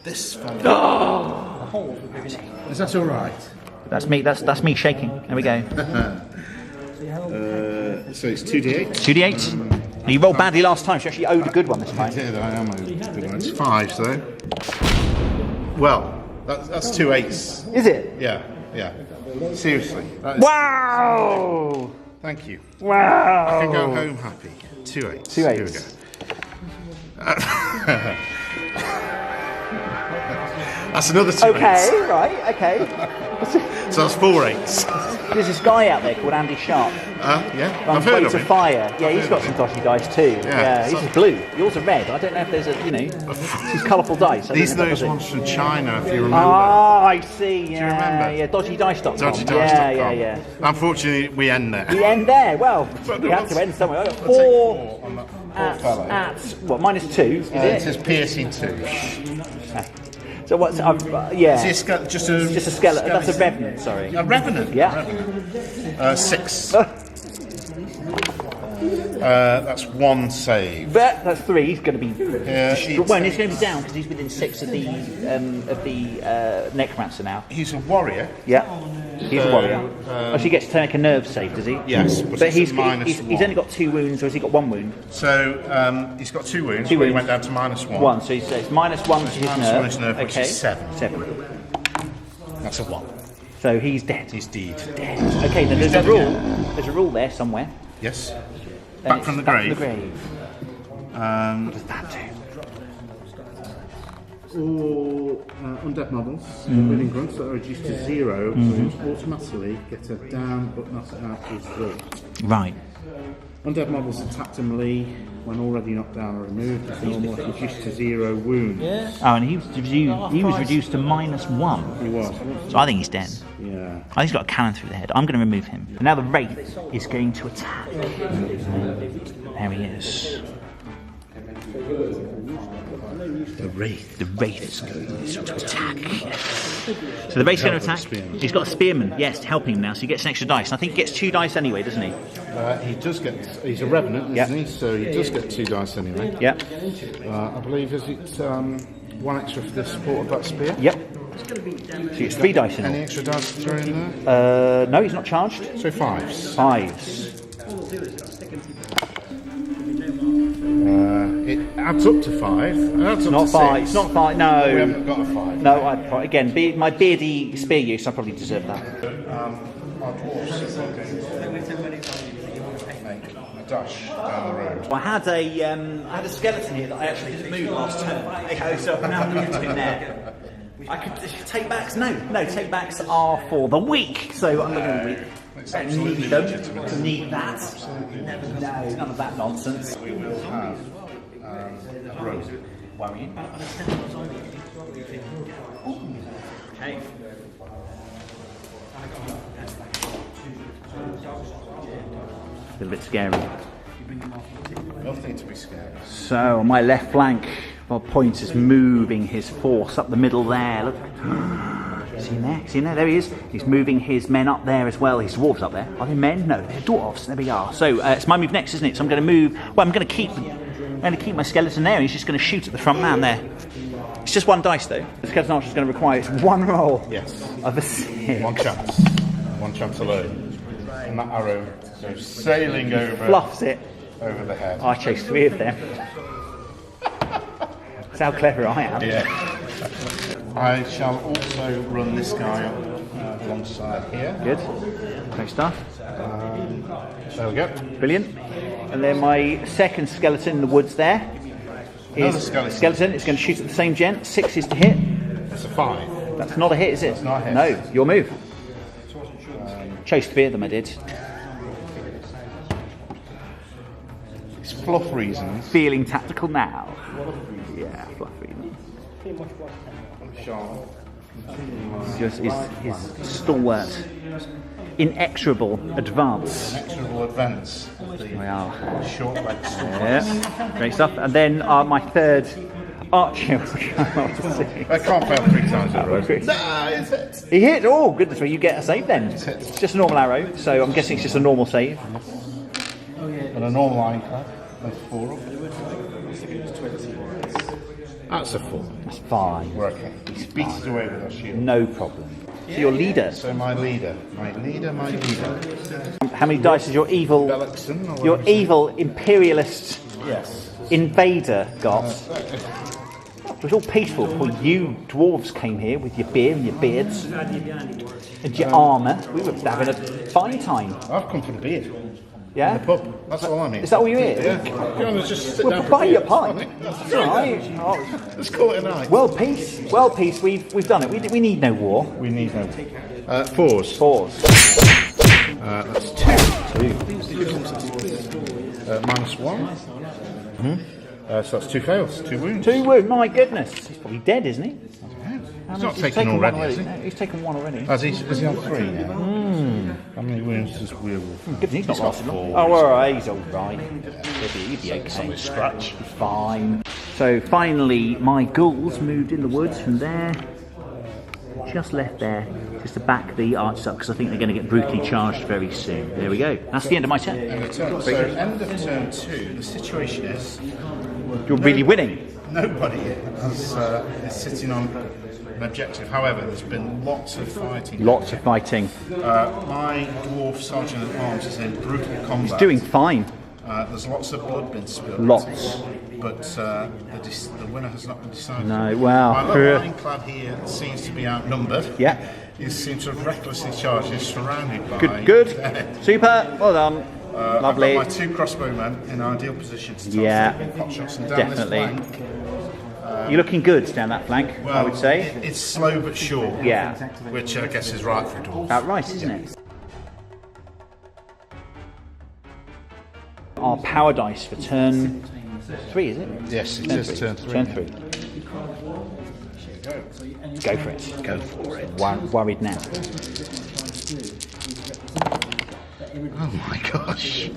This fellow. Is that all right? That's me. That's me shaking. There we go. So it's 2d8. 2d8. You rolled badly last time, so you actually owed a good one this I time. did, I am a good one. It's 5s though. Well, that's 2 8s. Is it? Yeah. Seriously. That is, Wow! thank you. Wow! I can go home happy. 2 8s. 2 Here we 8s. go. That's another 2 8s. Okay, right, okay. So that's 4 8s. There's this guy out there called Andy Sharp. Yeah. On I've heard Way of to him. Fire. Yeah, he's got some dodgy dice too. Yeah, so- his is blue. Yours are red. I don't know if there's a, these colourful dice. I don't These are know if those that does it. ones from China, if you remember. Ah, I see. Yeah, remember? yeah. Dodgydice.com. Dodgydice.com. Yeah. Unfortunately, we end there. The end there. Well, But we there have to was- end somewhere. I'll take 4 4 on that poor fellow. at what? -2. Is It it? says piercing 2. So what's? Is he just a skeleton. That's a revenant. Sorry. A revenant? Yeah. 6. That's 1 save. But that's 3. He's going to be. it's- Well, he's going to be down because he's within 6 of the necromancer now. He's a warrior. Yeah. He's a warrior. So he gets to make a nerve save, does he? Yes, But it's he's -1. only got 2 wounds, or has he got 1 wound? So he's got 2 wounds. 2 but he wounds. went down to -1. 1. So it's -1 to his -1 nerve. to his nerve, which okay. is 7. 7. That's a 1. So he's dead. He's dead. Dead. Okay, then there's a rule. There's a rule there somewhere. Yes. And Back it's from the back grave. From the grave. What does that do? All undead models within grunts that are reduced to 0 will automatically get a down but not an out result. Right. Undead models attacked in melee when already knocked down or removed as normal, reduced to 0 wounds. Oh, and he was reduced to -1. He was. So I think he's dead. Yeah. I think he's got a cannon through the head. I'm going to remove him. And now the Wraith is going to attack. There he is. The Wraith is going to attack. So the Wraith's going to attack. He's got a Spearman, yes, helping him now, so he gets an extra dice. And I think he gets 2 dice anyway, doesn't he? He does get. He's a revenant, isn't he? So he does get 2 dice anyway. Yep. I believe is it 1 extra for the support of that spear? Yep. So he gets 3 dice in all. Any extra dice to throw in there? No, he's not charged. So 5s. 5s. It adds up to 5. It adds up Not to 5. 6. It's not 5. No. We haven't got a 5. No, again, my beardy spear use, I probably deserve that. Our dwarfs are going to make a dash down the road. I had a skeleton here that I actually didn't move last turn. So I've now moved him there. I could take backs. No, take backs are for the weak. So I'm looking at the weak. Don't need them. Need that. No, none of that nonsense. We will have road. Worrying. Okay. A little bit scary. Nothing to be scared. So on my left flank, Bob Point is moving his force up the middle there. Look. See him there? See him there? There he is. He's moving his men up there as well. His dwarves up there. Are they men? No, they're dwarves. There we are. So it's my move next, isn't it? So I'm going to move. Well, I'm going to keep my skeleton there. He's just going to shoot at the front man there. It's just 1 dice though. The skeleton archer is going to require 1 roll. Yes. Of a 6. 1 chance. 1 chance alone. And that arrow goes sailing over. Fluffs it. Over the head. I chased 3 of them. That's how clever I am. Yeah. I shall also run this guy up alongside here. Good. Great stuff. There we go. Brilliant. And then my second skeleton in the woods there Another is skeleton. It's going to shoot at the same gent. 6 is to hit. It's a 5. That's not a hit, is it? It's not a hit. No, your move. Chose 3 of them, I did. It's fluff reasons. Feeling tactical now. Yeah, fluff reasons. Just his stalwart, inexorable advance. Inexorable advance. Wow. Short legs. Yeah, great stuff. And then my third archer. I can't fail 3 times in a row. Nah, it's it. He hit. Oh goodness me! You get a save then. It's just a normal arrow, so I'm guessing it's just a normal save. And a normal ironclad. That's 4 up. That's a 4. That's fine. We're okay. He beats it away with our shield. No problem. So your leader. So my leader. How many dice is your evil? Bellixon, or Your whatever it's evil imperialist Yes. invader got. It was all peaceful before you dwarves came here with your beer and your beards and your armour. We were having a fine time. I've come for the beer. Yeah? The pub. That's all I mean. Is that all you eat? Yeah. Go on, let's just sit We'll down for buy a you a beer. pint. That's All right. right. Oh. Let's call it a night. World peace. World peace. We've done it. We need no war. We need no. 4s. 4s. That's 2. Minus 1. So that's 2 fails. 2 wounds. 2 wounds. My goodness. He's probably dead, isn't he? He's not taken already, is he? No, he's taken 1 already. Is he on 3 now? How many wounds does Werewolf have? Goodness, he's not got lasted long. 4. Oh, all right. He's all right. He'll be okay. Scratch. Fine. So finally, my ghouls moved in the woods from there. Just left there, just to back the archers up, because I think they're going to get brutally charged very soon. There we go. That's the end of my turn. End of turn. So end of turn 2, the situation is You're really winning. nobody is sitting on an objective. However, there's been lots of fighting. Lots of fighting. My dwarf sergeant at arms is in brutal combat. He's doing fine. There's lots of blood been spilled. Lots. But the winner has not been decided. No, well, My little ironclad here seems to be outnumbered. Yeah. he seems to have recklessly charged. He's surrounded by... Good. Super. Well done. Lovely. I've got my 2 crossbowmen in ideal position to Yeah. pot shots and down Definitely. this flank. You're looking good down that flank, Well, I would say. It's slow but sure. Yeah. Which I guess is right for a dwarf. About right, isn't it? Our power dice for turn 3, is it? Yes, it is turn 3. Turn 3. Go for it. Go for it. Worried now. Oh my gosh.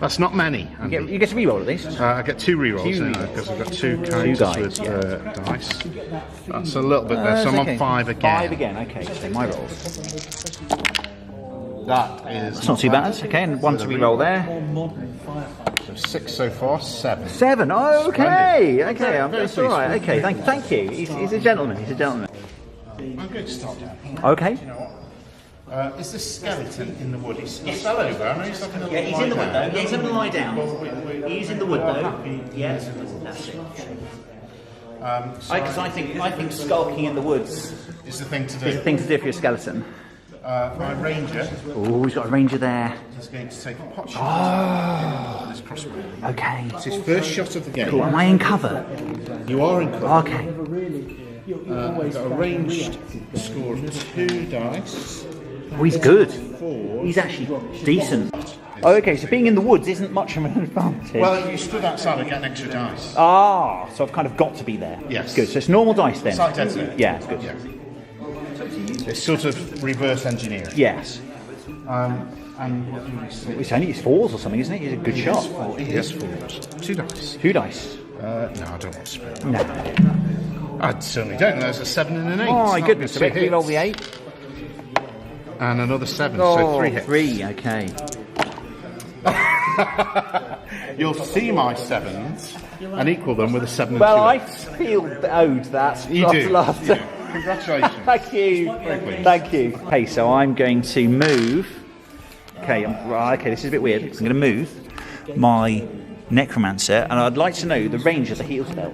That's not many. You get to reroll at least. I get 2 rerolls, Two because I've got 2 characters dice, with dice. That's a little bit there, so I'm on 5 again. 5 again, okay, so my rolls. That is... It's not too bad, okay, and 1 to reroll there. So 6 so far, 7. 7, oh, okay, okay, Very that's alright, pleased. okay, thank you. He's a gentleman, he's a gentleman. I'm going to start down here. Okay. You know what? Is this skeleton in the wood? He's fell over. I know he's like Yeah, he's in the wood though. Yeah, he's having to lie down. He's in the wood though. Happy. Yeah, that's it. Because I think skulking in the woods Is the thing to is the do. thing to do for your skeleton. My ranger Oh, he's got a ranger there. is going to take a pot shot. This crossbow. Okay. It's his first shot of the game. Cool. Am I in cover? You are in cover. Okay. I've got a ranged score of 2 dice. Oh, he's good. 4. He's actually decent. Oh, okay, so being in the woods isn't much of an advantage. Well, you stood outside and get an extra dice. Ah, so I've kind of got to be there. Yes. Good. So it's normal dice then. It's like dead set. Yeah, it's good. Yeah. It's sort of reverse engineering. Yes. And what do we see? It's 4s or something, isn't it? He's a good shot. It is 4s. 2 dice. 2 dice. No, I don't want to spend. No. I certainly don't. There's a 7 and an 8. Oh It's my not goodness, so good. we 2 roll hits. the 8. And another 7, so 3 hits. 3, okay. You'll see my 7s and equal them with a 7 and 2. Well, I feel owed that. You do. After. Yeah. Congratulations. Thank you. Thank you. Okay, so I'm going to move. Okay, okay, this is a bit weird. I'm going to move my necromancer, and I'd like to know the range of the heal spell.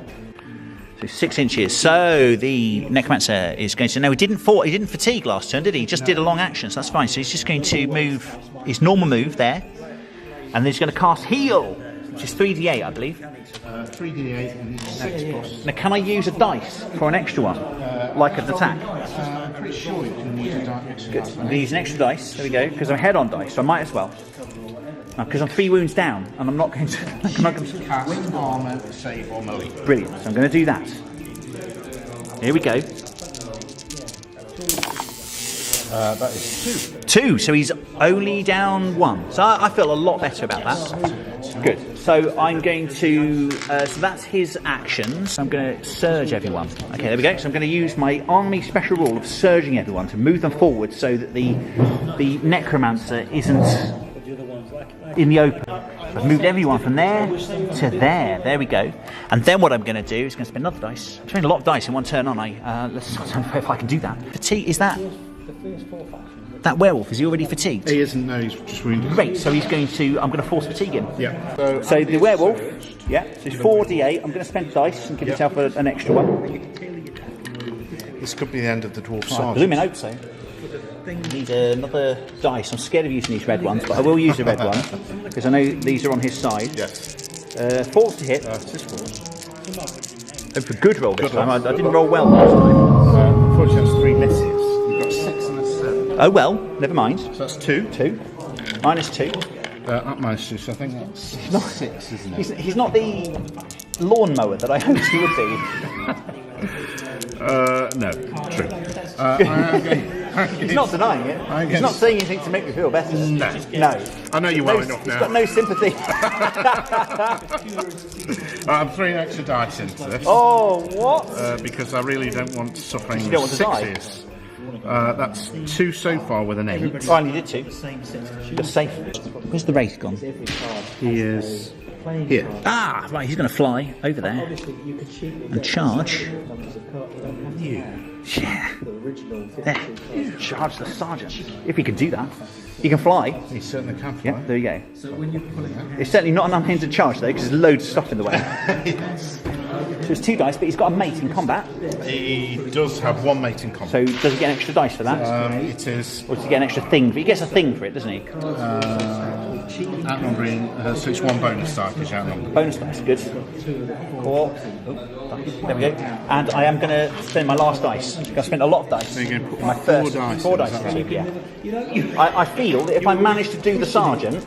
So 6 inches. So the necromancer is going to. No, he didn't fatigue last turn, did he? He just did a long action, so that's fine. So he's just going to move his normal move there, and then he's going to cast heal, which is 3d8, I believe. 3d8 and 6 plus. Now, can I use a dice for an extra one, like an attack? I'm pretty sure you can use a dice. Good. I'm going to use an extra dice. There we go. Because I'm head on dice, so I might as well. Because I'm 3 wounds down, and I'm not going to. I'm not going to Cast armor, save, or melee. Brilliant. So I'm going to do that. Here we go. That is 2. 2. So he's only down 1. So I feel a lot better about that. Good. So I'm going to. So that's his actions. I'm going to surge everyone. Okay, there we go. So I'm going to use my army special rule of surging everyone to move them forward, so that the necromancer isn't in the open. I've moved everyone from there to there. There we go. And then what I'm going to do is going to spend another dice. I'm spending a lot of dice in one turn, aren't I? Let's I don't know if I can do that. Fatigue, is that that werewolf? Is he already fatigued? He isn't, no, he's just wounded. Great. So he's going to. I'm going to force fatigue him. Yeah. So the werewolf. Yeah. So it's 4d8. I'm going to spend dice and give myself an extra one. This could be the end of the dwarf I sergeant. blooming hope so. Need another dice. I'm scared of using these red ones, but I will use the red one because I know these are on his side. Yes. 4s to hit. It is 4. Hope for good roll this time. I didn't roll well last time. Unfortunately, that's 3 misses. You've got 6 and a 7. Oh well, never mind. So that's 2. 2. Minus 2. Up minus 2, so I think that's 6, isn't it? He's not the lawnmower that I hoped he would be. No, true. He's not denying it. He's not saying anything to make me feel better. No. I know you well enough now. He's got no sympathy. I'm throwing extra dice into this. Oh, what? Because I really don't want suffering You don't want to die? 6s. That's 2 so far with an 8. Finally did 2. Just safe. Where's the wraith gone? He is here. Ah, right, he's going to fly over there and charge. Yeah. There. Charge the sergeant. If he can do that. He can fly. He certainly can fly. Yeah, there you go. It's certainly not an unhindered charge though, because there's loads of stuff in the way. So So it's 2 dice, but he's got a mate in combat. He does have 1 mate in combat. So does he get an extra dice for that? It is Or does he get an extra thing? He gets a thing for it, doesn't he? outnumbering, so it's 1 bonus die because you outnumber. Bonus dice, good. 4. There we go. And I am going to spend my last dice. I spent a lot of dice. So you're going to put my 4 first dice. 4 dice this week, yeah. I feel that if I manage to do the sergeant,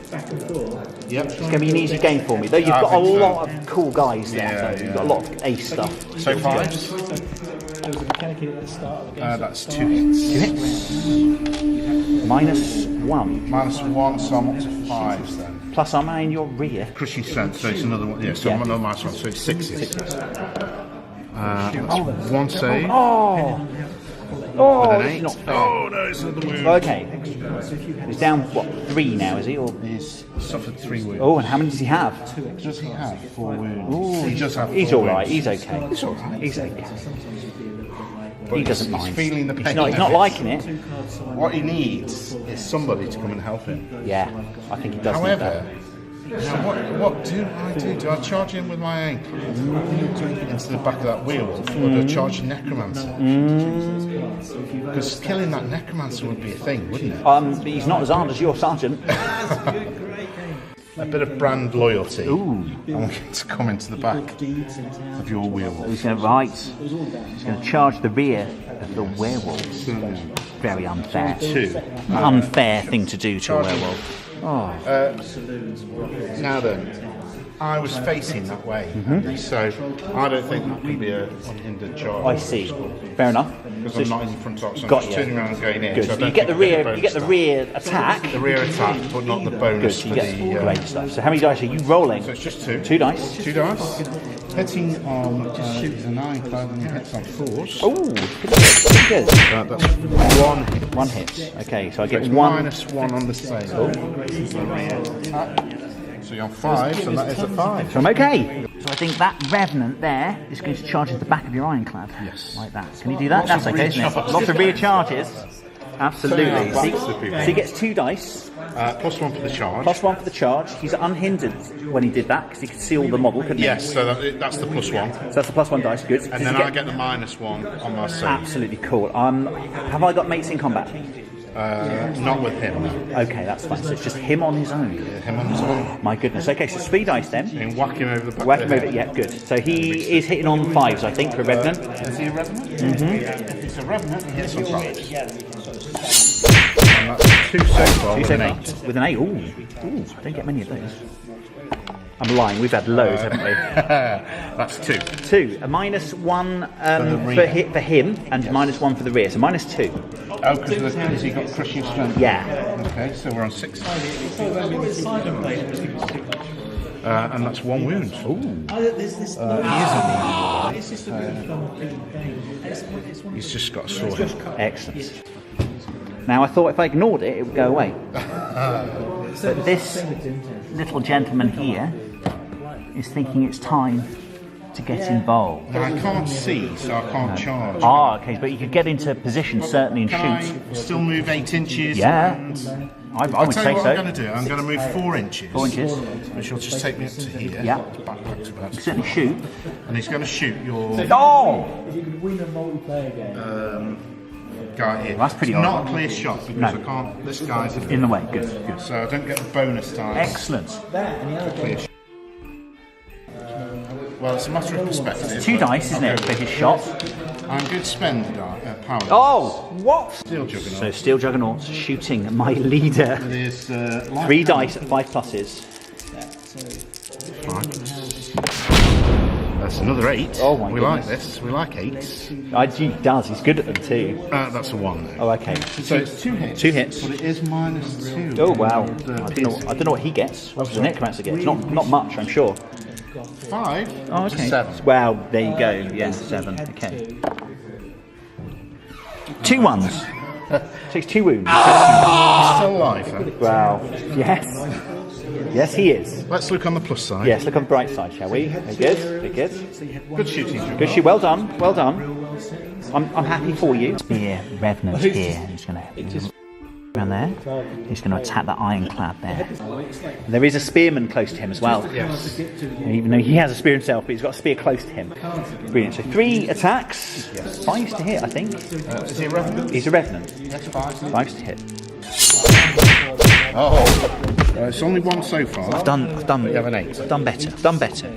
Yep. it's going to be an easy game for me. Though you've got a lot of cool guys there, Yeah, so you've got a lot of ace stuff. So 5s. That's 2 hits. 2 hits. Minus 1. Minus 1, so I'm up to 5s then. Plus I'm in your rear. Crushing strength, so it's another one. Yeah, so Yeah. I'm another minus 1, so it's 6s. That's 1 save. Oh! With Oh, an this 8. is not fair. Oh no, it's another wound. Okay. He's down, what, 3 now, is he? Or... He's suffered 3 wounds. Oh, and how many does he have? Does he have 4 wounds? He does have 4 He's alright, wounds. he's okay. He's alright. He's okay. But He doesn't he's mind. feeling the pain. He's not liking it. What he needs is somebody to come and help him. Yeah, I think he does need However, that. now what do I do? Do I charge him with my ankle into the back of that wheel, or do I charge the necromancer? Because killing that necromancer would be a thing, wouldn't it? But he's not as hard as your sergeant. A bit of brand loyalty. Ooh. I want him to come into the back of your werewolf. He's going to He's going to charge the rear of the werewolf. Very unfair. 2. An unfair thing to do to a werewolf. Oh. Now then, I was facing that way, so I don't think that can be a unhindered charge. I see. Fair enough. Because I'm not in front of, so I'm Got just you. turning around and going in. Good. So I So don't you get the think I rear. You get the rear attack. The rear attack, but not the Good. bonus So for you get the. great stuff. So how many dice are you rolling? So it's just 2. 2 dice. 2 dice. Hitting on is a 9, and hits on 4s. Oh, good. That's 1 hit. 1 hit. Okay, so I So get it's 1. minus 1 on the save. So you're on 5, and that is a 5. So I'm okay. So I think that Revenant there is going to charge at the back of your ironclad. Yes. Like that. Can you do that? Lots That's of okay, isn't it? recharges. Lots of rear charges. Absolutely. So So he gets 2 dice. Plus 1 for the charge. Plus 1 for the charge. He's unhindered when he did that because he could see all the model, couldn't Yes, so that's the plus 1. he? So that's the plus 1 dice. Good. And Does then he I get the minus 1 on my save. Absolutely cool. Have I got mates in combat? Not with him. No. Okay, that's fine. So it's just him on his own. Him on his own. My goodness. Okay, so 3 dice then. And whack him over the back Whack of him the over. head. Yeah, good. So he is hitting on 5s, I think, for Revenant. Is he a revenant? If he's a revenant, he hits on 5s. And that's 2 so far with an 8. With an 8. Ooh, don't get many of those. I'm lying. We've had loads, haven't we? That's 2. 2. A minus 1 the for rear. him, and minus 1 for the rear. So minus 2. Oh, because he got crushing strength. Yeah. Okay, so we're on 6. And that's 1 wound. Ooh. He is a he's just got a sore head. Excellent. Now I thought if I ignored it, it would go away. But this little gentleman here is thinking it's time to get involved. Now, I can't see, so I can't charge. Ah, okay, but you could get into position certainly and Can shoot. I still move 8 inches? Yeah. And I I'll would tell say you what so. I'm going to do. I'm going to move 4 inches. 4 inches. Which will just take me up to here. Yeah. Back to back. Certainly shoot. And he's going to shoot your Oh! If you could win a multiplayer game. guy here. That's pretty It's not horrible. a clear shot because No. I can't. This guy's In the way. Good. Good. so I don't get the bonus dice. Excellent. That and the other Clear shot. Well, it's a matter of perspective. 2 dice, isn't it, for his shot? I'm going to spend power. Oh! What? Steel Juggernaut. So Steel Juggernaut shooting my leader. It is 3 dice at 5 pluses. That's another 8. Oh my we goodness. like this. We like 8s. He does. He's good at them too. That's a 1. Though. Oh, okay. So it's 2 hits. 2 hits. But it is minus 2. Oh wow! The I don't know what he gets. What does the Necromancer get? Not much, I'm sure. 5 Oh, to okay. 7. Wow, there you go. Yeah, 7. Okay. 2 ones. Takes 2 wounds. Still alive, huh? Wow. Yes. Yes, he is. Let's look on the plus side. Yes, look on the bright side, shall we? Very good. Very good. Good shooting. Good shoot. Well done. Well done. I'm happy for you. Here, Revenant here. He's going to. Around there. He's going to attack that ironclad there. There is a spearman close to him as well. Yes. Even though he has a spear himself, but he's got a spear close to him. Brilliant. So 3 attacks. Yes. 5s to hit, I think. Is he a revenant? He's a revenant. That's 5. 5s to hit. Oh. It's only 1 so far. I've done You have an 8. done better. Done better.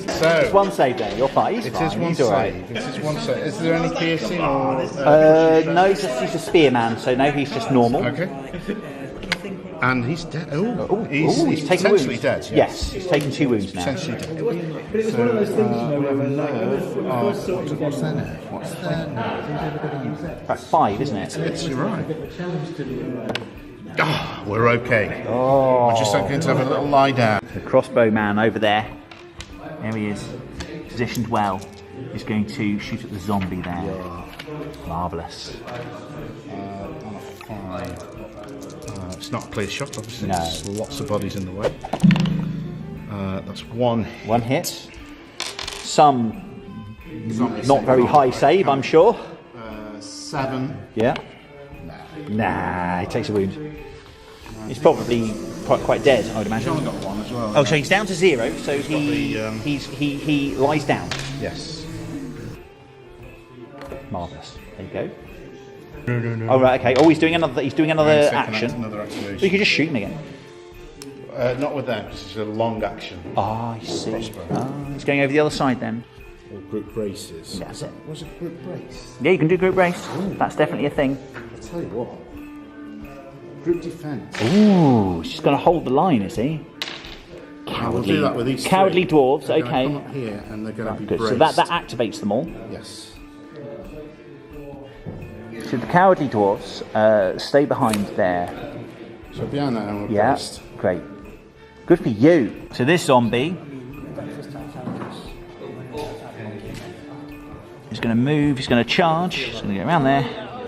So, 1 save there. You're fine. He's it fine. is 1 He's all right. save. It is 1 save. Is there any piercing or... No, he's a spearman, so no, he's just normal. Okay. And he's dead. Oh, He's taken potentially wounds. dead. Yes, he's taken 2 wounds now. Potentially dead. But it was one of those things, you know, where What's their nerve? What's their nerve? That's 5, isn't it? It's you're right. Oh, we're okay. We're just going to have a little lie down. The crossbow man over there. There he is. Positioned well. He's going to shoot at the zombie there. Marvellous. On a 5. It's not a clear shot, obviously. No. There's lots of bodies in the way. That's 1 hit. 1 hit. Some not very high save, I'm sure. 7. Yeah. Nah, he takes a wound. He's probably quite dead, I would He's imagine. only got 1 as well. Oh, so he's down to 0. So he lies down. Yes. Marvellous. There you go. No. Oh right, okay. Oh, he's doing another action. Another So you activation. could just shoot him again. Not with them, because it's a long action. Oh, I see. Crossbow. Oh, he's going over the other side then. Or group braces. That's it. Was it group brace? Yeah, you can do group race. That's definitely a thing. I'll tell you what. Group defence. Ooh, she's going to hold the line, is he? We'll do that with these Cowardly 3. dwarves, They're gonna okay. come up here and they're going to be Good. braced. So that activates them all. Yes. So the cowardly dwarves stay behind there. So behind that and we're Yeah, braced. great. Good for you. So this zombie is going to move. He's going to charge. He's going to get around there.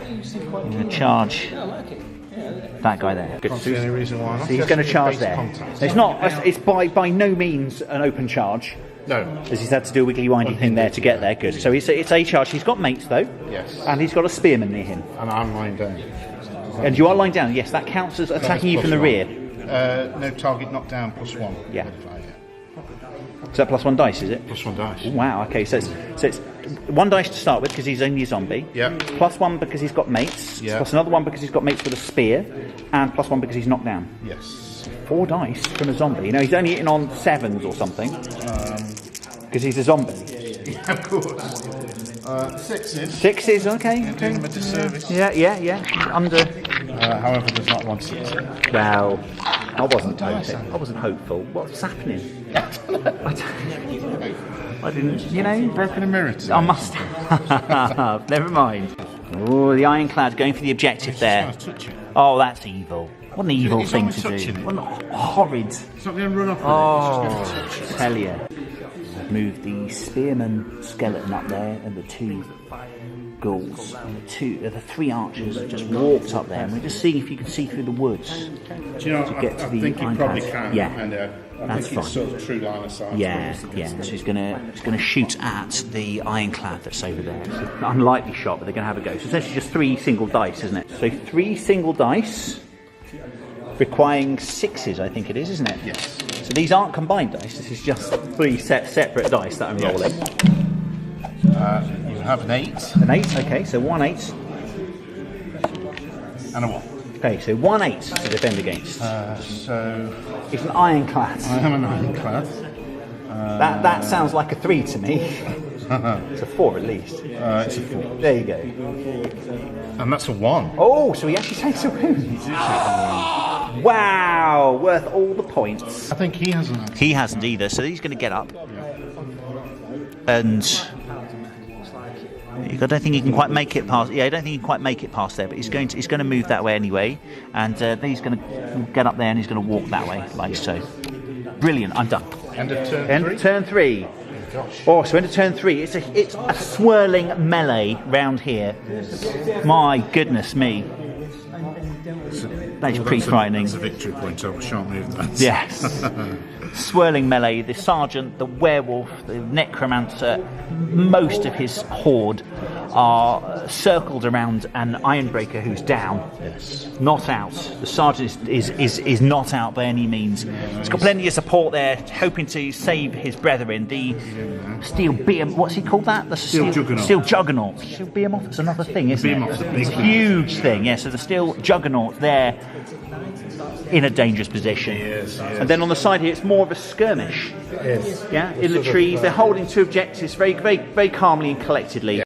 He's going to charge that guy there. Good. Can't see any reason why not. So he's going to charge Base there. contact. It's not. It's by no means an open charge, No. as he's had to do a wiggly windy thing there to get there. Good. So it's a charge. He's got mates though. Yes. And he's got a spearman near him. And I'm lying down. And you are lying down. Yes, that counts as attacking you from the rear. No target knocked down +1. Yeah. Modifier, Is that +1 dice? Is it? +1 dice. Wow. Okay. So it's 1 dice to start with because he's only a zombie. Yeah. +1 because he's got mates. Yeah. Plus another 1 because he's got mates with a spear, and +1 because he's knocked down. Yes. 4 dice from a zombie. You know, he's only hitting on 7s or something. Because he's a zombie. Yeah, of course. 6s. 6s, okay. Doing them a disservice. Yeah. Under. However, there's not 1 6. Well, I wasn't hoping. I wasn't hopeful. What's happening? I didn't. You know. Broken a mirror today. I must have. Never mind. Oh, the ironclad going for the objective there. Just trying to touch it. Oh, that's evil. What an evil He's thing only to touching do. it. What a horrid. It's not going to run off with Oh, it. It's just going to touch it. tell you. I've moved the spearman skeleton up there and the 2 ghouls. And the 3 archers have just walked up there, and we're just seeing if you can see through the woods. Do you know, to get to I the think you probably ironclad. can. Yeah. And, I That's think it's fine. sort of true line of sight. Yeah. So he's gonna shoot at the ironclad that's over there. It's an unlikely shot, but they're gonna have a go. So it's actually just 3 single dice, isn't it? So 3 single dice, requiring 6s, I think it is, isn't it? Yes. So these aren't combined dice. This is just 3 separate dice that I'm Yes. rolling. You have an 8 An 8. Okay. So 1 8. and a 1. Okay. So 1 8 to defend against. So It's an ironclad. I am an ironclad. That sounds like a 3 to me. It's a 4 at least. It's a 4. There you go. And that's a 1. Oh, so he actually takes a wound. Wow, worth all the points. I think he hasn't. He hasn't either, so he's going to get up. And I don't think he can quite make it past. Yeah, I don't think he can quite make it past there, but he's going to move that way anyway. And then he's going to get up there and he's going to walk that way, like so. Brilliant. I'm done. End of turn End 3. of turn 3. Gosh. Oh, so into turn 3, it's a swirling melee round here. My goodness me. That is pretty frightening. That's a victory point. I shan't move that. Yes. Swirling melee, the sergeant, the werewolf, the necromancer, most of his horde are circled around an Ironbreaker who's down. Yes. Not out. The sergeant is not out by any means. He's got plenty of support there, hoping to save his brethren. The Steel Behemoth, what's he called that? The Steel Juggernaut. Steel Juggernaut. Steel Behemoth is another thing, isn't it? Behemoth's a big It's a huge thing, yeah. So the Steel Juggernaut there in a dangerous position. Yes. And then on the side here, it's more of a skirmish. Yes. Yeah, in the trees. They're holding two objectives very, very, very calmly and collectedly. Yeah.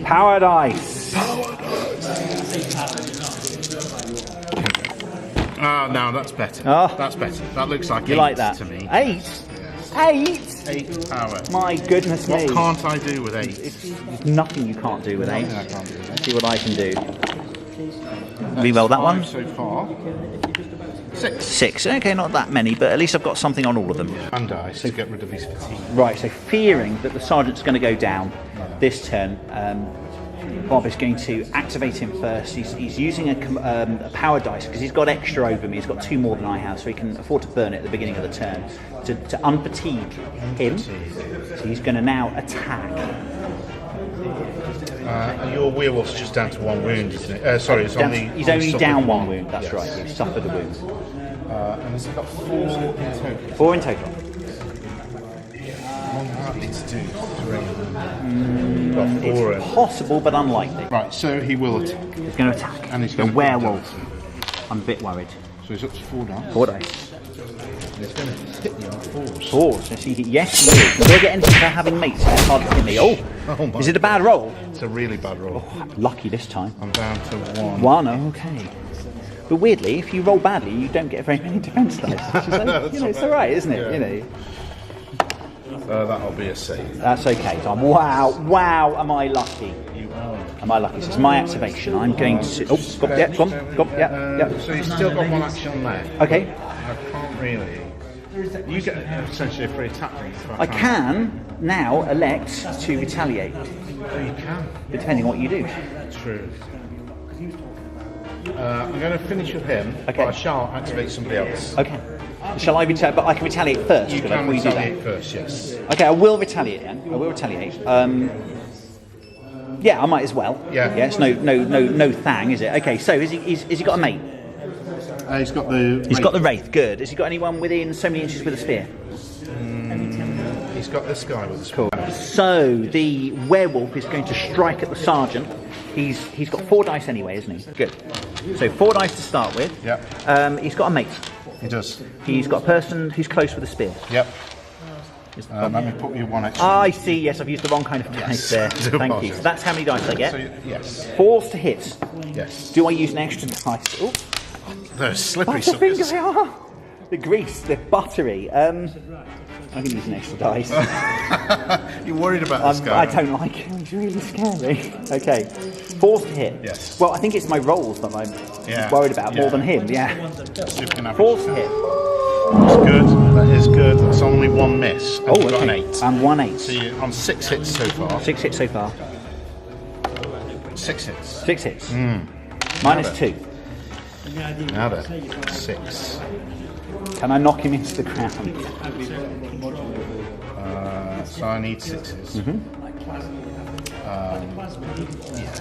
Power dice. Ah, no, that's better. Oh. That's better. That looks like You 8 like that? to me. 8? 8? 8 power. My goodness me. What can't I do with 8? There's nothing you can't do with 8. I can't do with 8. See what I can do. Reroll that one. So far. 6. 6. Okay, not that many, but at least I've got something on all of them. And dice to get rid of his fatigue. Right, so fearing that the sergeant's going to go down this turn, Bob is going to activate him first. He's using a power dice because he's got extra over me. He's got 2 more than I have, so he can afford to burn it at the beginning of the turn to unfatigue him. So he's going to now attack. And your werewolf's just down to 1 wound, isn't it? Sorry, it's on the. He's on only the down suffered 1 wound. That's Yes. right. He's suffered a wound. And has he got 4 in total? 4 in total. One hardly to do. 3. Got 4 in. It's possible, but unlikely. Right, so he will attack. He's going to attack. And he's the going to werewolf. I'm a bit worried. So he's up to 4 now. 4 dice. And he's going to hit you on 4s. 4. So yes, he is. Will I get anything for having mates? It's hard to hit me. Oh, my is it a bad roll? It's a really bad roll. Lucky this time. I'm down to 1. 1, okay. But weirdly, if you roll badly, you don't get very many defense dice. Which is like, it's alright, isn't it? Yeah. You know. That'll be a save. That's okay, Tom. Wow, am I lucky? You are. Am I lucky? So it's my activation. I'm going to... Oh, go on. Yeah. So you've still got 1 action left. Okay. I can't really. You get essentially a free attack. I can now elect to retaliate, You can. depending on what you do. True. I'm going to finish with him, Okay. but I shall activate somebody else. Okay. Shall I retaliate? But I can retaliate first. You could I, can before you do that? retaliate first, yes. Okay, I will retaliate then. I will retaliate. Yeah, I might as well. Yeah. It's no thang, is it? Okay, so has he got a mate? He's got the. He's got the wraith. Good. Has he got anyone within so many inches with a spear? He's got this guy with the cool. So the werewolf is going to strike at the sergeant. He's got 4 dice anyway, isn't he? Good. So 4 dice to start with. Yep. He's got a mate. He does. He's got a person who's close with a spear. Yep. Let me put you 1 extra. I see. Yes, I've used the wrong kind of dice there. Do Thank you. apologise. So that's how many dice I get. So, yes. 4s to hit. Yes. Do I use an extra dice? Oh, Those slippery Butterfingers suckers. they are. The grease, the buttery. I'm going to use an extra dice. You're worried about this guy? I don't like him. He's really scary. Okay. 4s to hit. Yes. Well, I think it's my rolls that I'm worried about more than him. Yeah. 4s to hit. That's good. That is good. That's only 1 miss. And you've got an 8. And 1 8. So you're on 6 hits so far. 6 hits so far. 6 hits. 6 hits. Minus 2. Now then. 6. Can I knock him into the ground? So I need 6s. Yeah,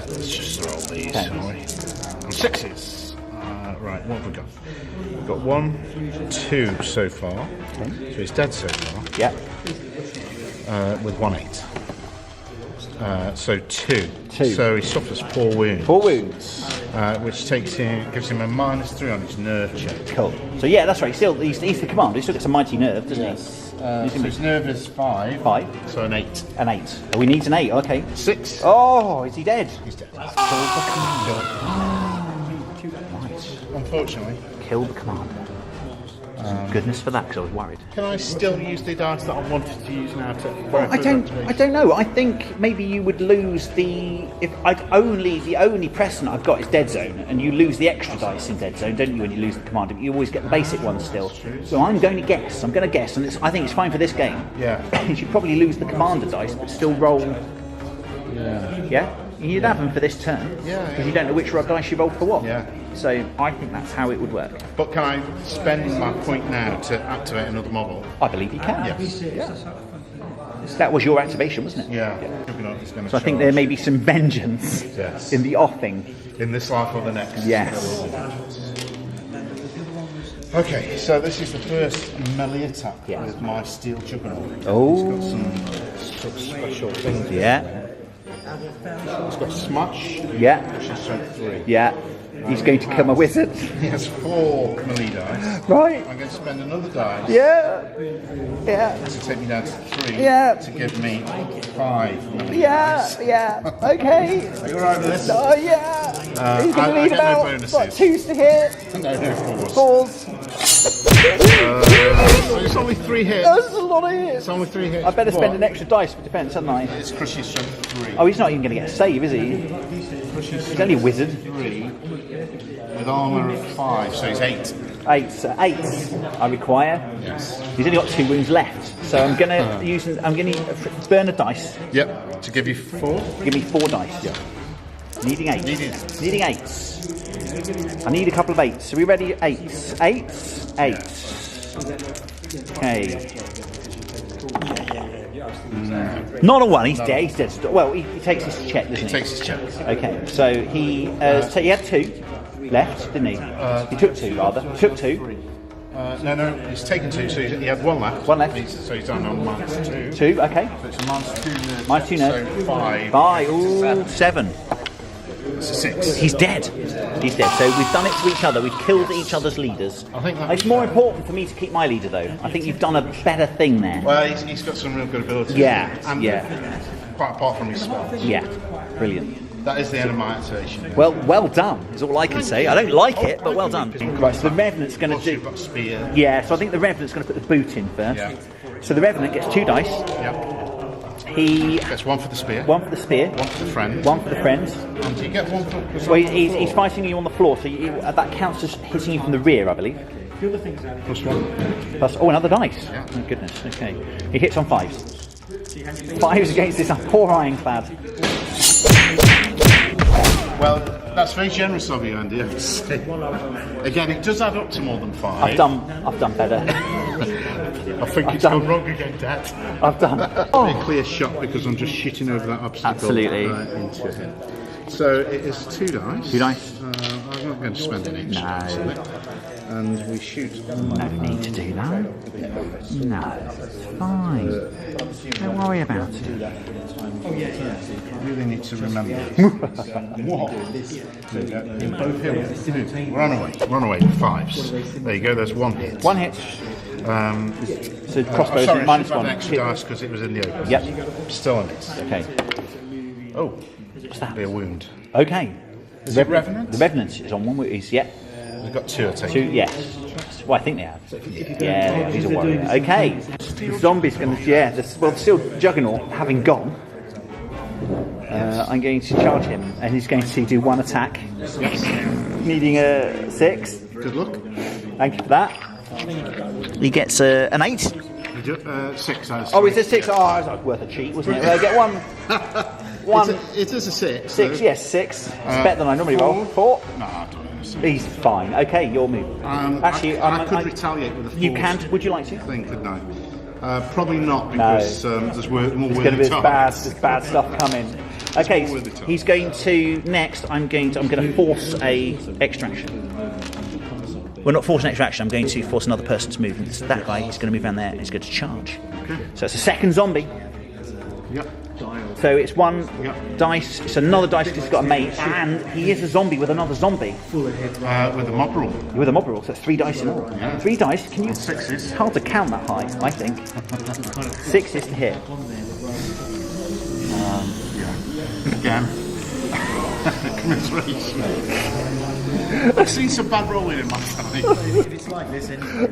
let's just roll these, shall we? And 6s. Right, what have we got? We've got 1, 2 so far. Okay. So he's dead so far. Yeah. With 1 8. So 2. 2. So he suffers 4 wounds. 4 wounds. Which gives him a -3 on his nerve check. Cool. So yeah, that's right. He's the commander. He still gets a mighty nerve, doesn't he? So his nerve is 5. 5. So an 8. An 8. Oh, we need an 8. Okay. 6. Oh, is he dead? He's dead. Right. Unfortunately. Kill the commander. Goodness for that, because I was worried. Can I still use the dice that I wanted to use now to? I don't know. I think maybe you would lose the only precedent I've got is Dead Zone, and you lose the extra dice in Dead Zone, don't you? When you lose the commander, but you always get the basic ones still. So I'm going to guess, and I think it's fine for this game. Yeah. You should probably lose the commander dice, but still roll. Yeah. Yeah. You'd have them for this turn. Yeah, Because you don't know which dice you rolled for what. Yeah. So I think that's how it would work. But can I spend my point now to activate another model? I believe you can. Yes. That was your activation, wasn't it? Yeah. Juggernaut is going to So I think there may be some vengeance Yes. in the offing. in this life or the next. Yes. Okay, so this is the first melee attack Yeah. with my steel juggernaut. Oh. It's got some special things. Yeah. It's got smash, Yeah. which is strength 3. Yeah. He's going to become a wizard. He has 4 melee dice. Right. I'm going to spend another dice Yeah. Yeah. to take me down to 3 Yeah. to give me 5 melee Yeah. dice. Yeah. Okay. Are you alright with this? Oh yeah. He's I going to need get no about bonuses. what, 2s to hit, No, 4s. 4s. So it's only 3 hits. That's a lot of hits. It's only 3 hits. I better spend but an extra dice for defence, hadn't I? It's crushing strength 3. Oh, he's not even going to get a save, is he? He's only a wizard. 3 with armour of 5, so he's 8. 8. So 8 I require. Yes. He's only got 2 wounds left. So I'm going to use. I'm going to burn a dice. Yep. To give you 4. Give me 4 dice. Yeah. Needing 8. Needing 8s. I need a couple of 8s. Are we ready? 8s. 8s. 8s. Okay. Not a 1. He's dead. He's dead. Well, he takes his check, doesn't he? Takes his check. Okay. So he had 2 left, didn't he? He took 2 rather. He took 2. No, he's taken 2, so he had 1 left. 1 left. So he's on -2. 2. Okay. So it's a -2 nerve. -2 nerve. So 5. 5. Ooh, 7. It's a 6. He's dead. He's dead. So we've done it to each other. We've killed each other's leaders. I think It's more important for me to keep my leader, though. I think you've done a better thing there. Well, he's got some real good abilities. Yeah, And yeah. quite apart from his spells. Yeah, brilliant. That is the end of my activation. Well done. Is all I can say. I don't like it, but well done. Right. So the Revenant's going to Plus you've do. got spear. Yeah. So I think the Revenant's going to put the boot in first. Yeah. So the Revenant gets 2 dice. Yep. He Gets 1 for the spear. 1 for the spear. 1 for the friend. 1 for the friends. And do you get 1 for... Well, he's fighting you on the floor, so that counts as hitting you from the rear, I believe. +1. Plus, another dice. Yeah. Oh goodness. Okay. He hits on 5s. 5s against this poor ironclad. Well, that's very generous of you, Andy. I have to say. Again, it does add up to more than 5. I've done better. I think I've it's done- gone wrong again, Dad. I've done. A Oh, clear shot because I'm just shooting over that obstacle. Absolutely. Into him. So it is 2 dice. 2 dice. I'm not going to spend an extra No. dice on it. And we shoot. no need to do that. No, it's fine. Don't worry about it. I really need to remember. What? In both hills. Run away. 5s. There you go. There's 1 hit. 1 hit. So crossbows Sorry, minus I should have 1. an extra dice because it was in the open. Yep. Still a miss. Okay. Oh, What's that? be a wound. Okay. Is it Revenant? The Revenant is on 1. He's We've got 2 I take. 2. Yes. Well, I think they have. Yeah. He's a warrior. Okay. The zombie's going to. Yeah. Well, still Juggernaut having gone. I'm going to charge him, and he's going to do 1 attack, needing a 6. Good luck. Thank you for that. He gets an 8. 6. Oh, it's a 6. Oh, that was worth a cheat, wasn't it? Well, I get 1. 1. It is a 6. 6. Yes, 6. It's better than I normally roll. 4. No, I don't know. He's fine. Okay, your move. Actually, I could retaliate with a 4. You can. Would you like to? Thing, couldn't I? Probably not because there's more There's going to worthy be targets. there's bad stuff coming. Okay, more worthy targets. he's going to next. I'm going to force a extraction. Well, not force an extraction. I'm going to force another person to move. And that guy is going to move down there. And he's going to charge. Okay. So it's a second zombie. Yep. So it's 1 Yep. dice. It's another dice because he's got a mate, and he is a zombie with another zombie With a mob rule. with a mob roll. So it's 3 dice in all. 3 dice. Can you? 6s. It's hard to count that high. I think 6 is to hit. Again. Commiseration. I've seen some bad rolling in my time. It's like this anyway.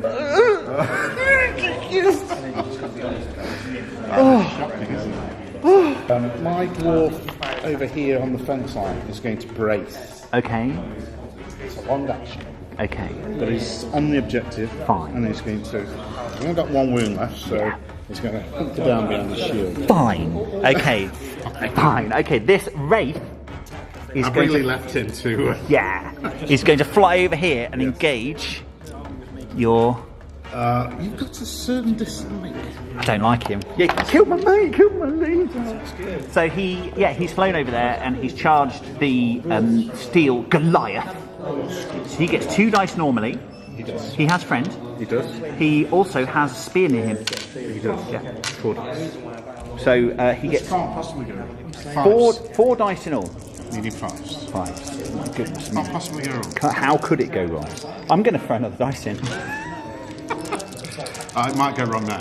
My dwarf over here on the fence line is going to brace. Okay. It's a long action. Okay. But he's on the objective. Fine. And he's going to. He's only got 1 wound left, so he's going to hunker down behind the shield. Fine. Okay. Fine. Okay. This wraith He's I've going really to, left him to... yeah, he's going to fly over here and engage your... you've got a certain dislike. I don't like him. Yeah, kill my mate, kill my leader. So he's flown over there and he's charged the steel Goliath. So he gets 2 dice normally. He does. He has friend. He does. He also has a spear near him. He does. Yeah. 4 dice. So he gets Can't possibly go wrong. 4 dice in all. Needing 5s. 5. My goodness me. Can't possibly go wrong. How could it go wrong? I'm going to throw another dice in. It might go wrong now.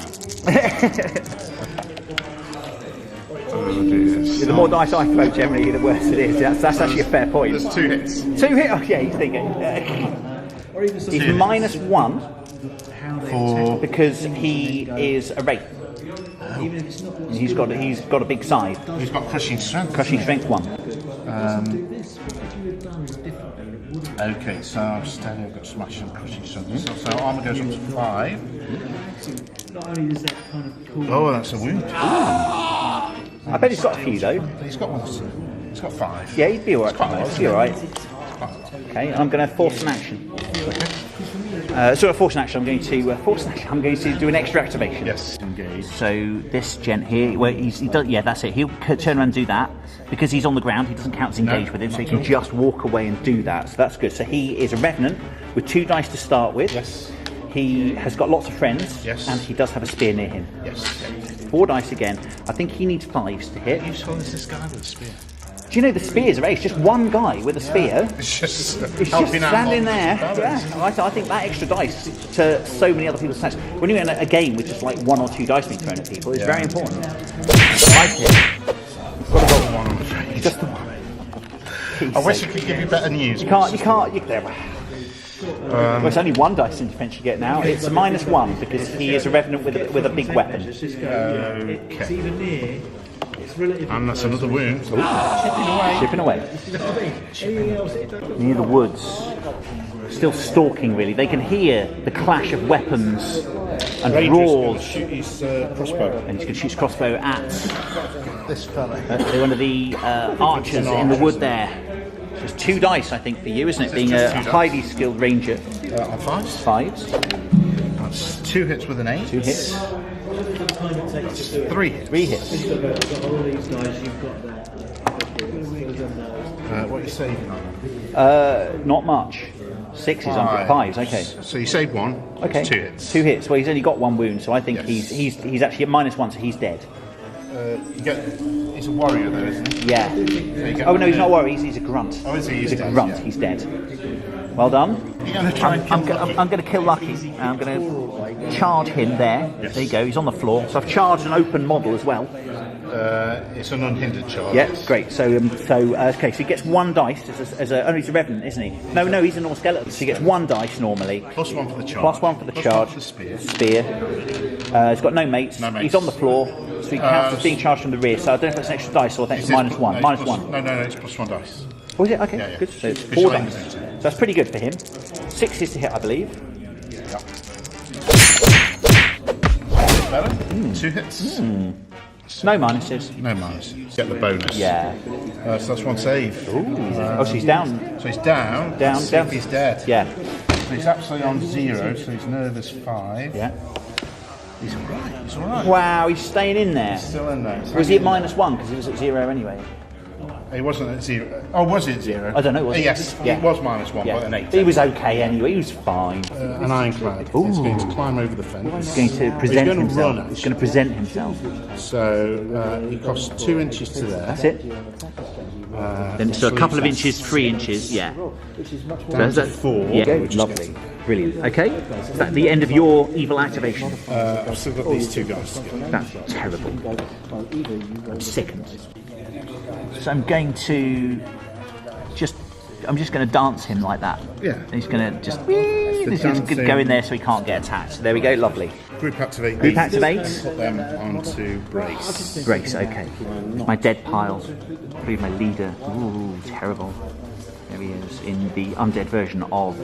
Oh dear. The more dice I throw, generally, the worse it is. That's actually a fair point. There's 2 hits. 2 hits. Oh yeah, he's thinking. He's -1 because he is a wraith. He's got a big side. He's got crushing strength. Crushing strength 1. Okay, so I'm steady. I've got smash and crushing strength. So armor goes up to 5. Oh, that's a wound. I bet he's got a few though. He's got 1. He's got 5. Yeah, he'd be alright. He'd be alright. Quite a lot. Okay, I'm going to force an action. Force an action. I'm going to do an extra activation. Yes. Engage. So this gent here, where he does, yeah, that's it. He'll turn around and do that because he's on the ground. He doesn't count as engaged with him, so he can just walk away and do that. So that's good. So he is a revenant with 2 dice to start with. Yes. He has got lots of friends. Yes. And he does have a spear near him. Yes. 4 dice again. I think he needs 5s to hit. You saw this guy with a spear. Do you know the spears are it's just one guy with a spear? It's just It's just standing there. Yeah, I think that extra dice to so many other people's attacks. When you're in a game with just like 1 or 2 dice being thrown at people, it's very important. Right here. Got to go 1, I'm afraid. Just the one. I wish I could give you better news. You can't. Well, it's only 1 dice in defense you get now. It's a -1 because he is a revenant with a big weapon. It's either near. And that's another wound. Chipping away. Near the woods. Still stalking, really. They can hear the clash of weapons and roars. Shoot his crossbow. And he's going to shoot his crossbow at This fella. one of the archers in the wood there. So it's 2 dice, I think, for you, isn't it? Being a highly skilled ranger. On 5s. 5s. That's 2 hits with an 8. 2 hits. That's 3 hits. 3 hits. What are you saving on? Not much. 6 is under 5s. Okay. So you save 1. Okay. 2 hits. 2 hits. Well, he's only got 1 wound, so I think Yes. he's actually at -1, so he's dead. He's a warrior though, isn't he? Yeah. So you get Oh no, he's not worried. He's a grunt. Oh, is he? He's He's a dead, grunt. yeah. He's dead. Well done. You're going to try and kill Lucky? I'm going to kill Lucky. I'm going to charge him there. Yes. There you go. He's on the floor. So I've charged an open model as well. It's an unhindered charge. Yeah, great. So okay. So he gets 1 dice he's a revenant, isn't he? No, he's a normal skeleton. So he gets 1 dice normally. Plus 1 for the charge. Plus 1 for the Plus charge. 1 for the spear. He's got no mates. No mates. He's on the floor. So he counts as being charged from the rear. So I don't know if it's an extra dice or I think it's -1. -1. No, it's plus 1 dice. Oh, is it? Okay, Yeah. good. So it's Because 4 you're dice. aiming So that's pretty good for him. 6 is to hit, I believe. Yeah. Better? 2 hits. No minuses. No minus. Get the bonus. Yeah. So that's 1 save. Oh, so he's down. So he's down. Down, Let's see down. if he's dead. Yeah. So he's absolutely on 0, so he's nervous 5. Yeah. He's alright. He's alright. Wow, he's staying in there. Still in there. Was he at -1 because he was at 0 anyway? He wasn't at 0. Oh, was it 0? I don't know. Was it? Yes, Yeah. it was -1, Yeah. but an 8. He was okay anyway. He was fine. An ironclad. He's going to climb over the fence. He's going to present going to himself. run. He's going to present himself. So he costs 2 inches to there. That's it. Then so a couple of inches, 3 inches. Yeah. Down to 4. Yeah. which is Lovely. Brilliant. Okay. Is that the end of your evil activation? I've still got these 2 guys to get. That's terrible. I'm sickened. So I'm going to I'm just going to dance him like that. Yeah. And he's going to just he's going to go in there so he can't get attacked. So there we go. Lovely. Group activate. Group activate. Put them onto brace. Grace. Okay. My dead pile. I believe my leader. Ooh, terrible. There he is in the undead version of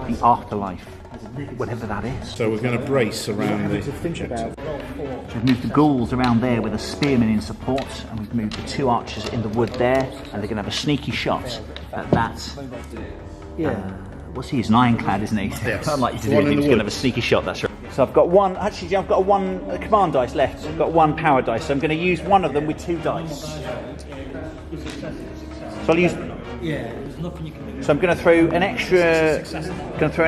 the afterlife, whatever that is. So we're going to brace around the objective. So we've moved the ghouls around there with a spearman in support, and we've moved the 2 archers in the wood there, and they're going to have a sneaky shot at that. Yeah. What's he? He's an ironclad, isn't he? Yes. Unlike to do anything, he's going to have a sneaky shot, that's right. So I've got one, actually I've got a command dice left. I've got 1 power dice, so I'm going to use one of them with 2 dice. So I'll use... Yeah, there's nothing you can do. So I'm going to throw an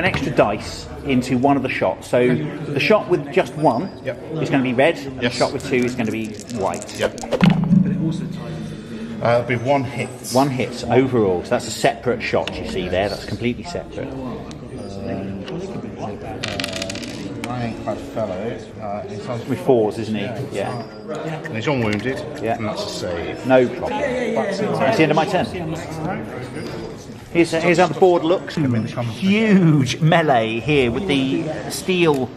extra dice into one of the shots. So the shot with just 1 is going to be red, and the shot with 2 is going to be white. Yep. It'll be 1 hit. 1 hit overall, so that's a separate shot you see there, that's completely separate. Ironclad fellow. He's on With 4s, isn't he? Yeah. And he's unwounded, Yeah. and that's a save. No problem. That's the end of my turn. Here's how the board looks. Huge melee here with the steel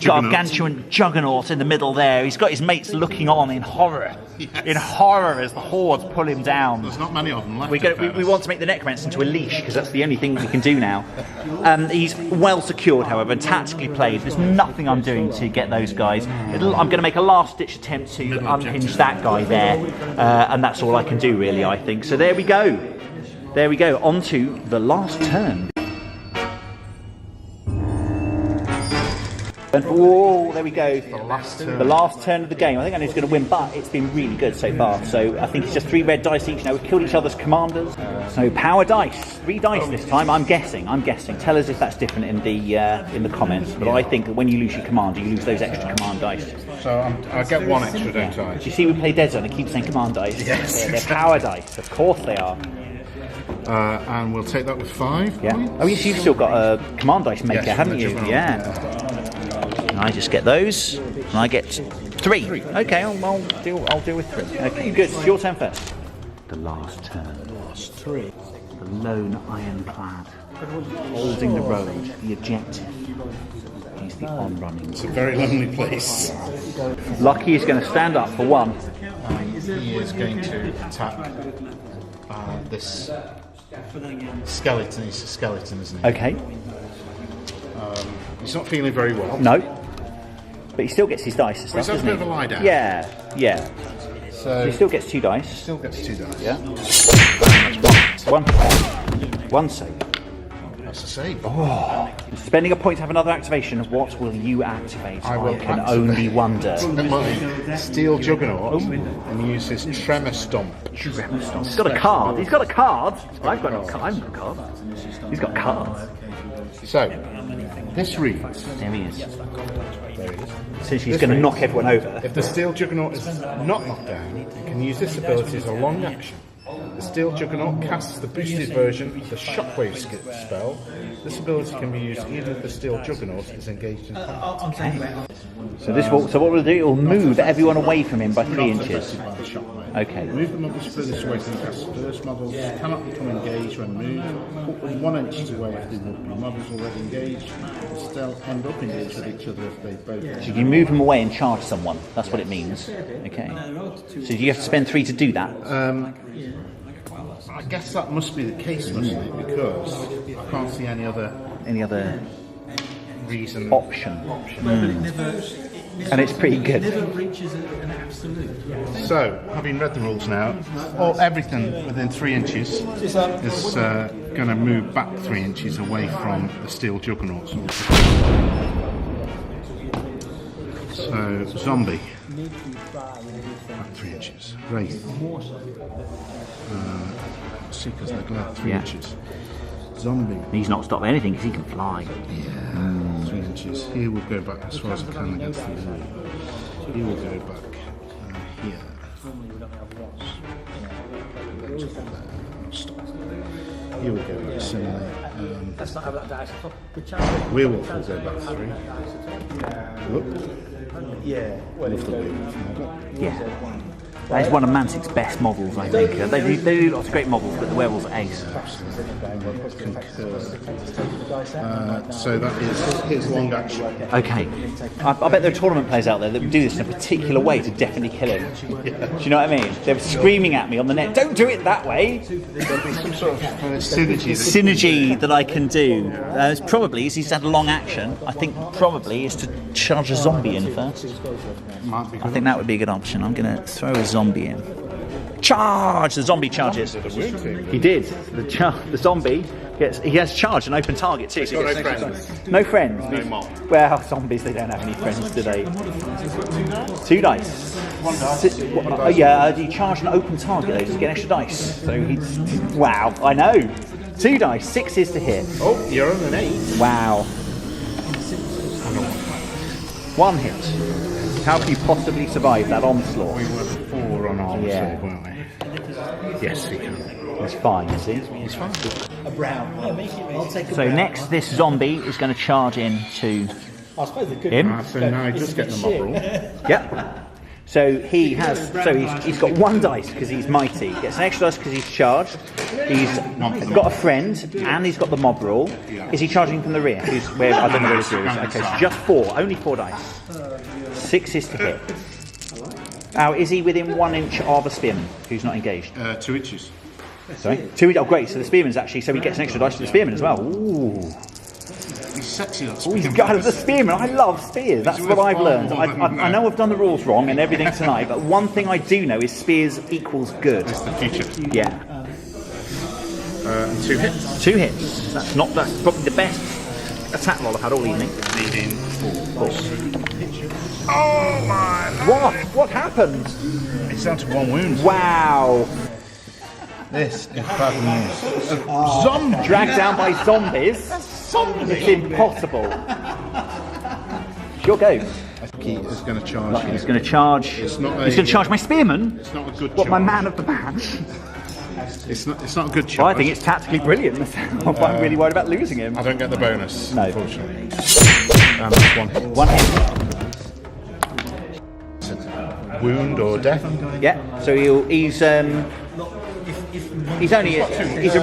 gargantuan juggernaut in the middle there. He's got his mates looking on in horror. Yes. In horror as the hordes pull him down. There's not many of them left. We want to make the necromancer into a leash because that's the only thing we can do now. He's well secured, however, and tactically played. There's nothing I'm doing to get those guys. I'm going to make a last-ditch attempt to unhinge that guy there, and that's all I can do, really, I think. So there we go. There we go. On to the last turn. Whoa, there we go. The last turn of the game. I think I know who's going to win, but it's been really good so far. So I think it's just 3 red dice each now. We've killed each other's commanders. So power dice. 3 dice this time, I'm guessing. Tell us if that's different in the comments. But I think that when you lose your commander, you lose those extra command dice. So I get 1 extra, don't I? Do you see we play Dead Zone and keep saying command dice? Yes. They're power dice. Of course they are. And we'll take that with 5. Yeah. Oh yes, you've still got a command dice maker, Yes, haven't you? juggernaut. Yeah. And I just get those, and I get 3. Okay, I'll deal with 3. Okay, good. It's your turn first. The last turn. Last 3. The lone ironclad, holding the road, the objective. He's the on-running. It's a very lonely place. Lucky is going to stand up for 1. He is going to attack this skeleton. He's a skeleton, isn't he? Okay. He's not feeling very well. No. But he still gets his dice and Well, stuff, he's doesn't had a bit of a lie down. Yeah. So He still gets 2 dice. still gets 2 dice. Yeah. That's 1. 1 save. That's a save. Spending a point to have another activation. What will you activate? I will can activate. only wonder. My steel juggernaut and use his tremor stomp. He's got a card. I've got no card. I'm no card. He's got cards. So this reads. There he is. There he is. Since he's going to knock everyone over. If the steel juggernaut is not knocked down, you can use this ability as a long action. The steel juggernaut casts the boosted version of the shockwave spell. This ability can be used even if the steel juggernaut is engaged in combat. So what we'll do? It will move everyone away from him by 3 inches. Okay. Move the models furthest away from the cast. First models cannot become engaged when moved. Put them 1 inch away if they would be models already engaged. They still end up engaged with each other if they both. So you can move them away and charge someone. That's what it means. Okay. So do you have to spend 3 to do that? I guess that must be the case, mustn't it? Because I can't see any other reason. Option. And it's pretty good. So, having read the rules now, everything within 3 inches is going to move back 3 inches away from the steel juggernaut. So, zombie, back 3 inches. Wraith, seekers, they're glad 3 inches. Zombie. He's not stopped anything because he can fly. Yeah, 3 inches. He will go back as far as I can against the wall. He will go back here. Stop. He will go back similarly. Werewolf will go back 3. Look. Yeah. Love the werewolf. Yeah. That is one of Mantic's best models, I think. They do lots of great models, but the werewolves are ace. So that is his long action. Okay. I bet there are tournament players out there that would do this in a particular way to definitely kill him. Yeah. Do you know what I mean? They were screaming at me on the net, don't do it that way! There'll be some sort of Synergy that I can do. It's probably, as he's had a long action, I think probably is to charge a zombie in first. I think that would be a good option. I'm going to throw a zombie in. Charge! The zombie charges. He did. The zombie he has charged an open target too. So no friends. No friends. No mob. Well, zombies, they don't have any friends, do they? 2 dice. One dice. Oh yeah, he charged an open target though, to get extra dice. So he's... Wow, I know. 2 dice, 6s to hit. Oh, you're on an 8. Wow. 1 hit. How can you possibly survive that onslaught? We were 4 on our Yeah. side, weren't we? Yes, we can. He's fine, is he? He's fine. A brown. I'll take a So brown. next, this zombie is going to charge in to I suppose they could. him. So now I just get the mob rule. Yep. So he has. So he's got 1 dice because he's mighty. He gets an extra dice because he's charged. He's got a friend and he's got the mob rule. Is he charging from the rear? Where I don't know where his rear is. Okay, so just 4. Only 4 dice. 6 is to hit. Now, is he within 1 inch of a spearman who's not engaged? 2 inches. Sorry, 2 inches. Oh, great. So the spearman's actually. So he gets an extra dice to the spearman as well. Ooh. He's sexy. That Oh, he's got the spearman. I love spears. That's what I've learned. I know I've done the rules wrong and everything tonight, but one thing I do know is spears equals good. It's the future. Yeah. 2 hits. 2 hits. That's probably the best attack roll I've had all evening. Leading 4. Oh my! What happened? It's down to 1 wound. Wow! This is bad news. Zombie! Dragged down by zombies. It's impossible. Your go. He is going to charge. He's going to charge. It's not he's going to charge my spearman. It's not a good What, charge. my man of the match? It's not a good charge. Well, I think it's tactically brilliant. I'm really worried about losing him. I don't get the bonus, No. unfortunately. And that's 1 hit. 1 hit. Wound or death? Yeah. So he's a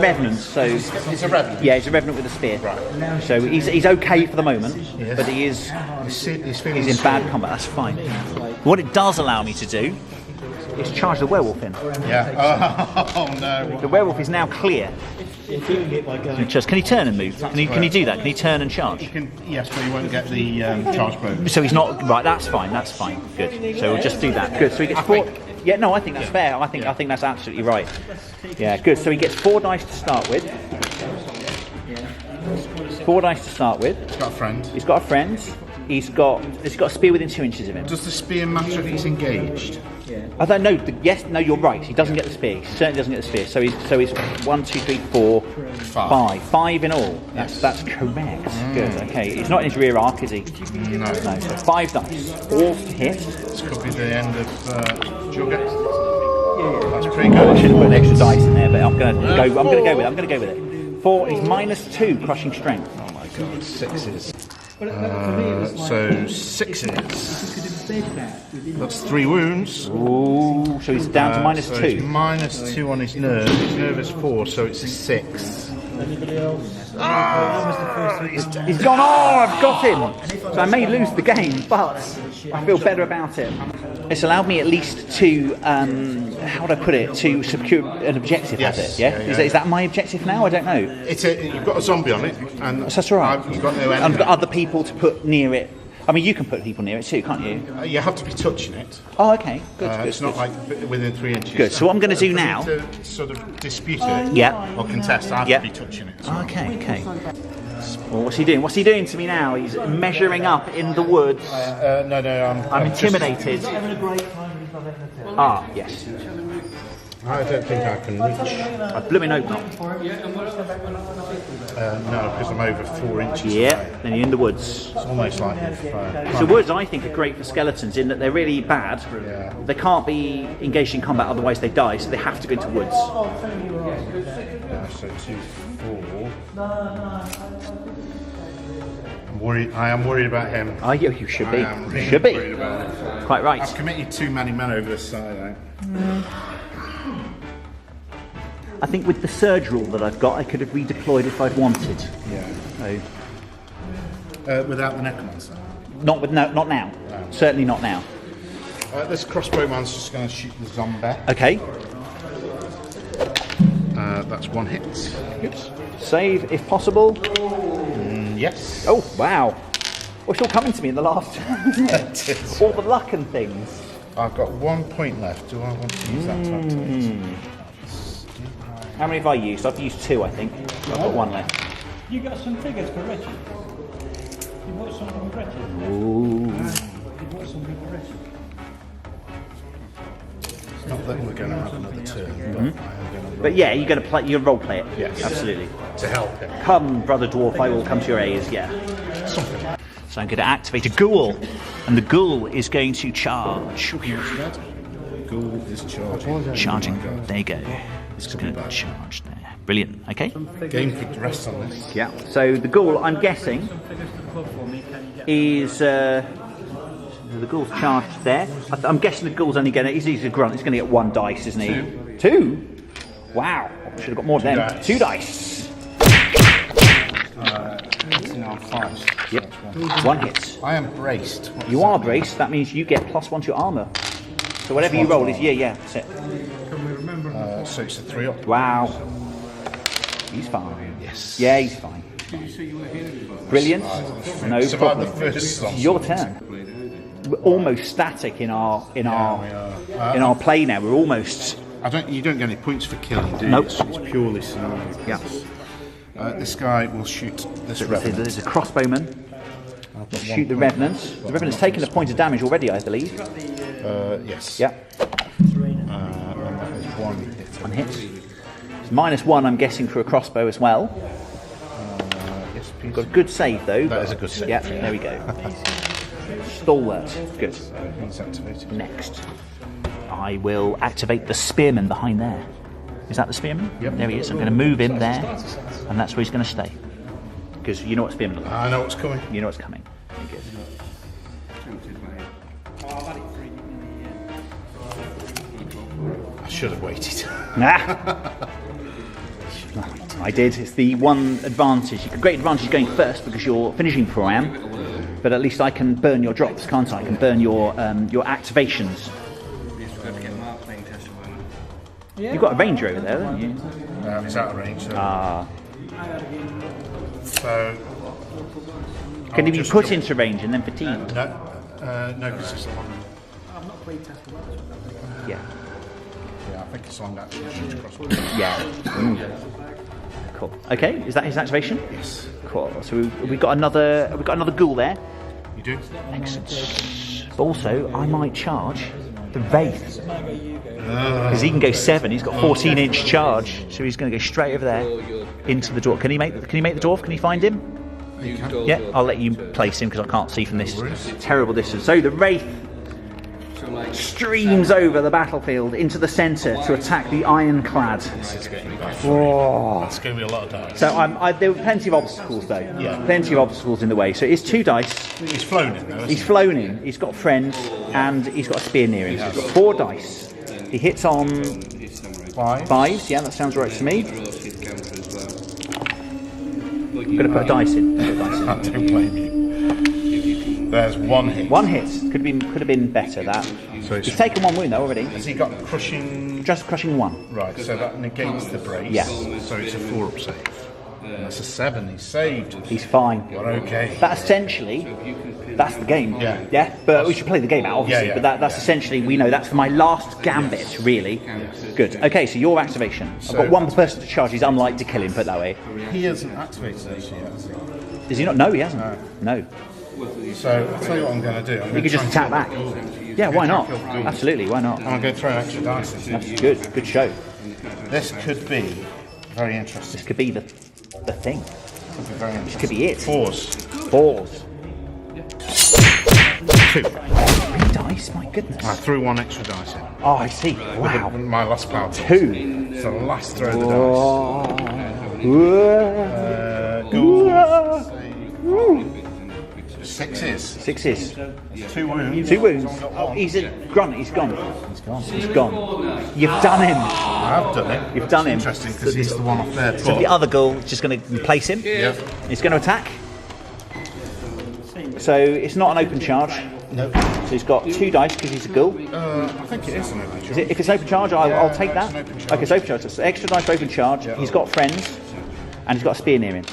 revenant. So He's a revenant. yeah, he's a revenant with a spear. Right. So he's okay for the moment, Yes. but he's feeling in bad combat. That's fine. What it does allow me to do is charge the werewolf in. Yeah. Oh no. The werewolf is now clear. Just can he turn and move? Can he do that? Can he turn and charge? Yes, but you won't get the charge bonus. So he's not right. That's fine. That's fine. Good. So we'll just do that. Good. So he gets 4. Yeah. No, I think that's fair. I think that's absolutely right. Yeah. Good. So he gets 4 dice to start with. 4 dice to start with. He's got a friend. He's got a friend. Has he got a spear within 2 inches of him? Does the spear matter if he's engaged? I don't know. Yes, no, you're right. He doesn't get the spear. He certainly doesn't get the spear. So he's 1, 2, 3, 4, 5. 5 in all. That's correct. Good. Okay. He's not in his rear arc, is he? No. No. So 5 dice. All to hit. This could be the end of Jugget. That's pretty good. I should have put an extra dice in there, but I'm going to go with it. 4. He's -2 crushing strength. Oh my god, 6s. So 6s. That's 3 wounds. Ooh. So he's down to So he's -2. -2 on his nerve. His nerve is 4, so it's a 6. He's gone. Oh, I've got him. So I may lose the game, but I feel better about it. It's allowed me at least to, how would I put it, to secure an objective. Yes. Has it? Yeah. Yeah. Is that my objective now? I don't know. You've got a zombie on it, and That's all right. You've got no I've enemy. got other people to put near it. I mean, you can put people near it too, can't you? You have to be touching it. Oh, okay. Good. Good. It's not like within 3 inches. Good. So what I'm going to do For me now? to sort of dispute it. Yeah. Or contest, I have Yeah. to be touching it. Okay. Okay. Well, what's he doing? What's he doing to me now? He's measuring up in the woods. No, I'm intimidated. Ah, yes. I don't think I can reach. I blooming hope not. No, because I'm over 4 inches. Yeah, away. then you're in the woods. It's almost like if, The woods, I think, are great for skeletons in that they're really bad. Yeah. They can't be engaged in combat, otherwise they die, so they have to go into woods. so 2, 4. I am worried about him. Oh, you should be. I am really You should be. worried about him. Quite right. I've committed too many men over this side. I think with the surge rule that I've got, I could have redeployed if I'd wanted. Yeah. So, Without the necromancer. not now. No. Certainly not now. This crossbowman's just going to shoot the zombie. Okay. That's one hit. Oops. Save if possible. Yes. Oh wow! Well, it's all coming to me in the last. All the luck and things. I've got 1 point left. Do I want to use that to activate? How many have I used? I've used 2, I think. I've got 1 left. You got some figures for Reggie? You bought something for Reggie? Ooh. You bought something for Reggie? It's not that we're going to have another turn, but I am going to But yeah, you're going to play. You role play it. Yes. Absolutely. to help him. Come, brother dwarf, I will come to your aid. Yeah. Something. So I'm going to activate a ghoul, and the ghoul is going to charge. Ghoul is charging. Charging. There you go. It's going to charge there. Brilliant. Okay. Game could rest on this. Yeah. So the ghoul, I'm guessing, is the ghoul's charged there. I'm guessing the ghoul's only going to. He's a grunt. He's going to get 1 dice, isn't he? 2. Wow. Should have got more than them. 2 dice. 5. Yep. 1 hit. I am braced. What You does are that braced. That means you get +1 to your armour. So whatever you roll is yeah. That's it. mean? So it's a 3 up. Wow. He's fine. Yes. Yeah, he's fine. Brilliant. No Survived problem. the first song. Your turn. We're almost static in our play now. We're almost. You don't get any points for killing, do you? Nope. It's purely scenario. Yeah. This guy will shoot this So revenant. there's a crossbowman. Shoot the revenant. The revenant's taken a point of damage already, I believe. Yes. Yeah. And that is 1 hit. 1 hit. It's -1, I'm guessing, for a crossbow as well. Yes, please. Got a good save though. That is a good save. Yeah. There we go. Stalwart. Good. He's activated. Next, I will activate the spearman behind there. Is that the spearman? Yep. There he is. I'm going to move him there, and that's where he's going to stay. Because you know what spearman looks like. I know what's coming. You know what's coming. Very good. I should have waited. I did. It's the one advantage. Great advantage going first because you're finishing before I am. But at least I can burn your drops, can't I? I can burn your activations. You've got a ranger over there, haven't you? It's out of range. So Can he be just put jump. into range and then fatigued? No, because it's long. Yeah. Yeah, I think it's long actually. Shoots across. Yeah. Cool. Okay, is that his activation? Yes. Cool. So we've got another ghoul there. You do? Excellent. But also, I might charge the Wraith. Because he can go 7, he's got 14-inch charge, so he's going to go straight over there into the dwarf. Can he make the dwarf? Can he find him? You can. Yeah, I'll let you place him because I can't see from this terrible distance. So the Wraith streams over the battlefield into the centre to attack the ironclad. This is getting bad. Whoa. It's going to be a lot of dice. So there were plenty of obstacles though. Yeah. Plenty of obstacles in the way. So it's 2 dice. He's flown in though. Hasn't He's flown in. He's got friends and he's got a spear near him. So he's got 4 dice. He hits on 5. 5s. Yeah, that sounds right to me. I'm going to put a dice in. I don't blame you. There's 1 hit. 1 hit. Could have been better. That. So He's taken 1 wound though already. Has he got crushing? Just crushing 1. Right, so that negates the brace. Yeah. So it's a 4-up save. And that's a 7. He's saved. He's fine. You're okay. That essentially, that's the game. Yeah. Yeah. But we should play the game out, obviously. Yeah, yeah. But that's essentially, we know that's my last gambit, really. Good. Okay, so your activation. I've got 1 person to charge. He's unlikely to kill him. Put it that way. He hasn't activated actually yet, has he? Does he not? No, he hasn't. No. So I'll tell you what I'm going to do. You could just attack back. Yeah, why not? Absolutely, why not? I'm going to throw an extra dice in. That's good. Good show. This could be very interesting. This could be the thing. Could be very This interesting. could be it. 4s. 2. 3 dice. My goodness. I threw 1 extra dice in. Oh, I see. Wow. My last power. 2. It's the last throw of the dice. Oh. Ghouls. Sixes. Sixes. 2 wounds. 2 wounds. Someone got Oh, one. he's a grunt. He's gone. He's gone. He's gone. You've done him. I have done it. You've done him. Interesting because he's the one off there. So the other ghoul is just going to replace him. Yeah. He's going to attack. So it's not an open charge. No. So he's got 2 dice because he's a ghoul. I think it is an open charge. Is it, if it's open charge, I'll take that. it's an open charge. Okay, it's open charge. So it's extra dice for open charge. He's got friends, and he's got a spear near him.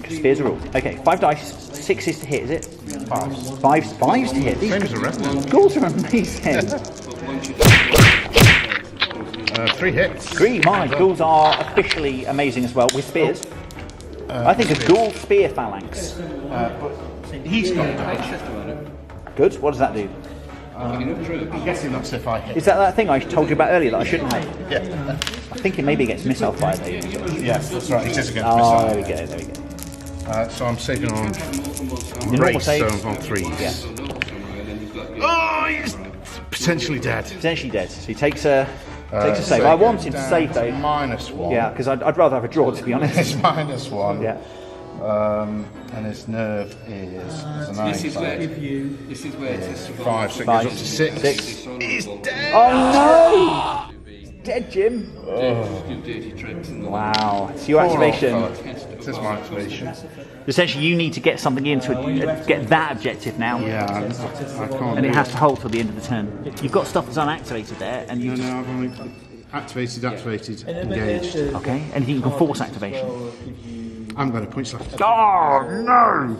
Spears are all. Okay, 5 dice, 6s to hit, is it? 5s to hit. These Same as a revenant. ghouls are amazing. 3 hits. 3, my ghouls are officially amazing as well with spears. I think a ghoul spear phalanx. But he's got dodge. Good. What does that do? I'm guessing that's if I hit. Is that thing I told you about earlier that I shouldn't have? Yeah. I think it maybe gets missile fire though. Yes, that's right. It is against Oh, there missile. we go. There we go. So I'm saving on normal brace, so save? I'm on 3s. Yeah. Oh, he's potentially dead. Potentially dead. So he takes a save. I want him to save though. -1. Yeah, because I'd rather have a draw to be honest. It's -1. Yeah. And his nerve is a 9. This is where it is 5, so it Five. goes up to 6. 6. He's dead. Oh no! Dead, Jim. dirty tricks and Wow. It's your activation. This is my activation. Essentially, you need to get something in to get that objective now. Yeah, I can't. And it has to hold till the end of the turn. You've got stuff that's unactivated there, and you. No, I've only activated, engaged. Okay. Anything you can force activation. I haven't got any points left. Oh no!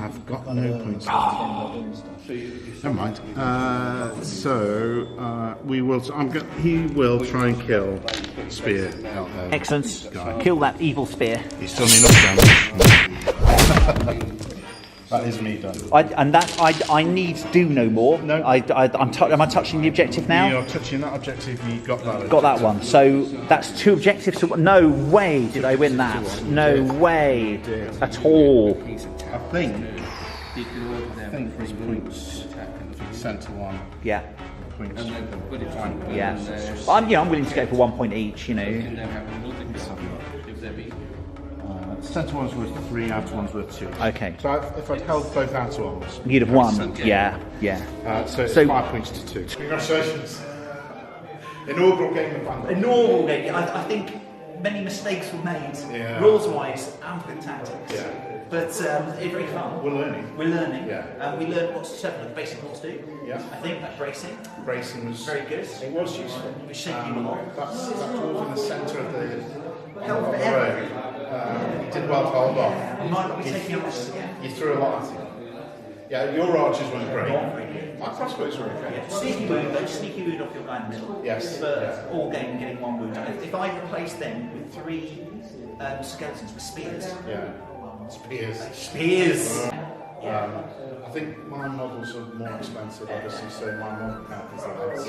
I've got no points left. Never mind. We will. He will try and kill Spear. Excellent. Kill that evil spear. He's done enough damage. That is me done. I need to do no more. No. Am I touching the objective now? You're touching that objective. You got that. Got that one. So that's 2 objectives to. No way did I win that. No way at all. I think his points. Centre one. Yeah. Points. Yeah. I'm willing to go for 1 point each. You know. Centre one's worth 3, outer one's worth 2. Okay. So if I'd held both outer ones, You'd have won. Yeah. Yeah. So it's So- 5 points to 2. Congratulations. Inaugural game of Vanguard. A normal game. I think many mistakes were made, Yeah. rules-wise and with tactics. Yeah. But it's very fun. We're learning. We're learning. Yeah. We learned what's several of the basic what to do. Yeah. I think that bracing, Bracing was very good. It was useful. Which saved you a lot. That dwarf in the centre of the Held road. forever. He did well to hold on. You might not be taking up this again. You threw a lot at him. Yeah, your archers weren't great. My crossbows were okay. Sneaky wound, though, sneaky wound off your guy in the middle. Yes, For yeah. all game getting 1 wound. If I replaced them with 3 skeletons with spears. Yeah. Spears. Spears! I think my models are more expensive, obviously, so my model count is less.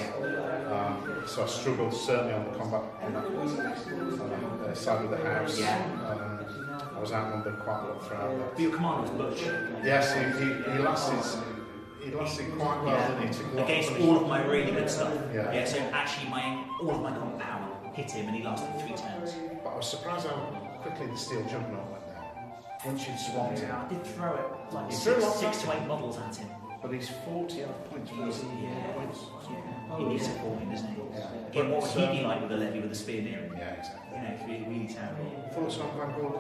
So I struggled certainly on the combat on that side of the house. Yeah. I was outnumbered quite a lot throughout that. But your commander was Butch. Yes, he lasted quite well, didn't he? Took a lot Against of all of my really good stuff. Yeah. So actually all of my combat power hit him and he lasted 3 turns. But I was surprised how quickly the steel juggernaut went down. Once you'd swamped him. I did throw it like You threw a lot 6 to 8 models at him. But he's 40 odd points. Points. He needs supporting, doesn't he? Yeah. Again, what would he be like with a levy with a spear near him? Yeah, exactly. You know, it'd be really terrible. Thoughts on Vanguard?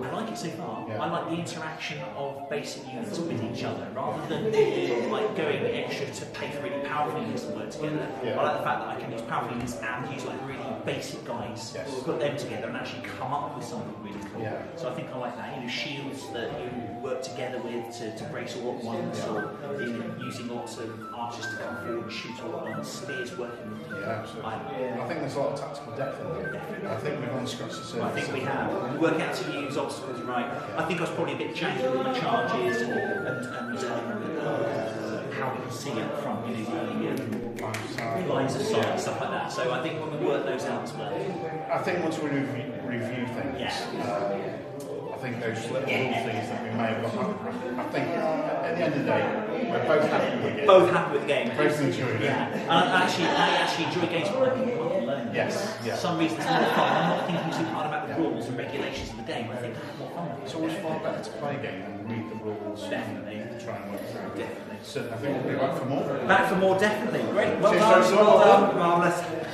I like it so far. Yeah. I like the interaction of basic units with each other rather than like going extra to pay for really powerful units to work together. Yeah. I like the fact that I can use powerful units and use like really basic guys, Yes. put them together and actually come up with something really cool. Yeah. So I think I like that. You know, shields that you work together with to brace all at once, or using lots of archers to come forward and shoot all at once, spears working with them. Yeah, absolutely. I think there's a lot of tactical depth in there. I think we've only scratched the surface. I think we have. We work out to use obstacles right. I think I was probably a bit janky with my charges and how we can see up front, you know, the lines of sight, stuff like that. So I think when we work those out as well. I think once we review things, Yeah. I think those little things that we may have got. I think at the end of the day, we're both happy with it. Both happy with the game. Both enjoyed it. Yeah. And I actually enjoy games where I think I'm alone. Yes, yeah. For some reason it's more fun. I'm not thinking too hard about the rules. rules and regulations of the game, I think I have more fun with it. It's always far better to play a game than read the rules. Definitely. And try and work through. Definitely. So I think we'll be back for more. Back for more, definitely. Great. Well Cheers, done. Jason. Well done. Marvellous.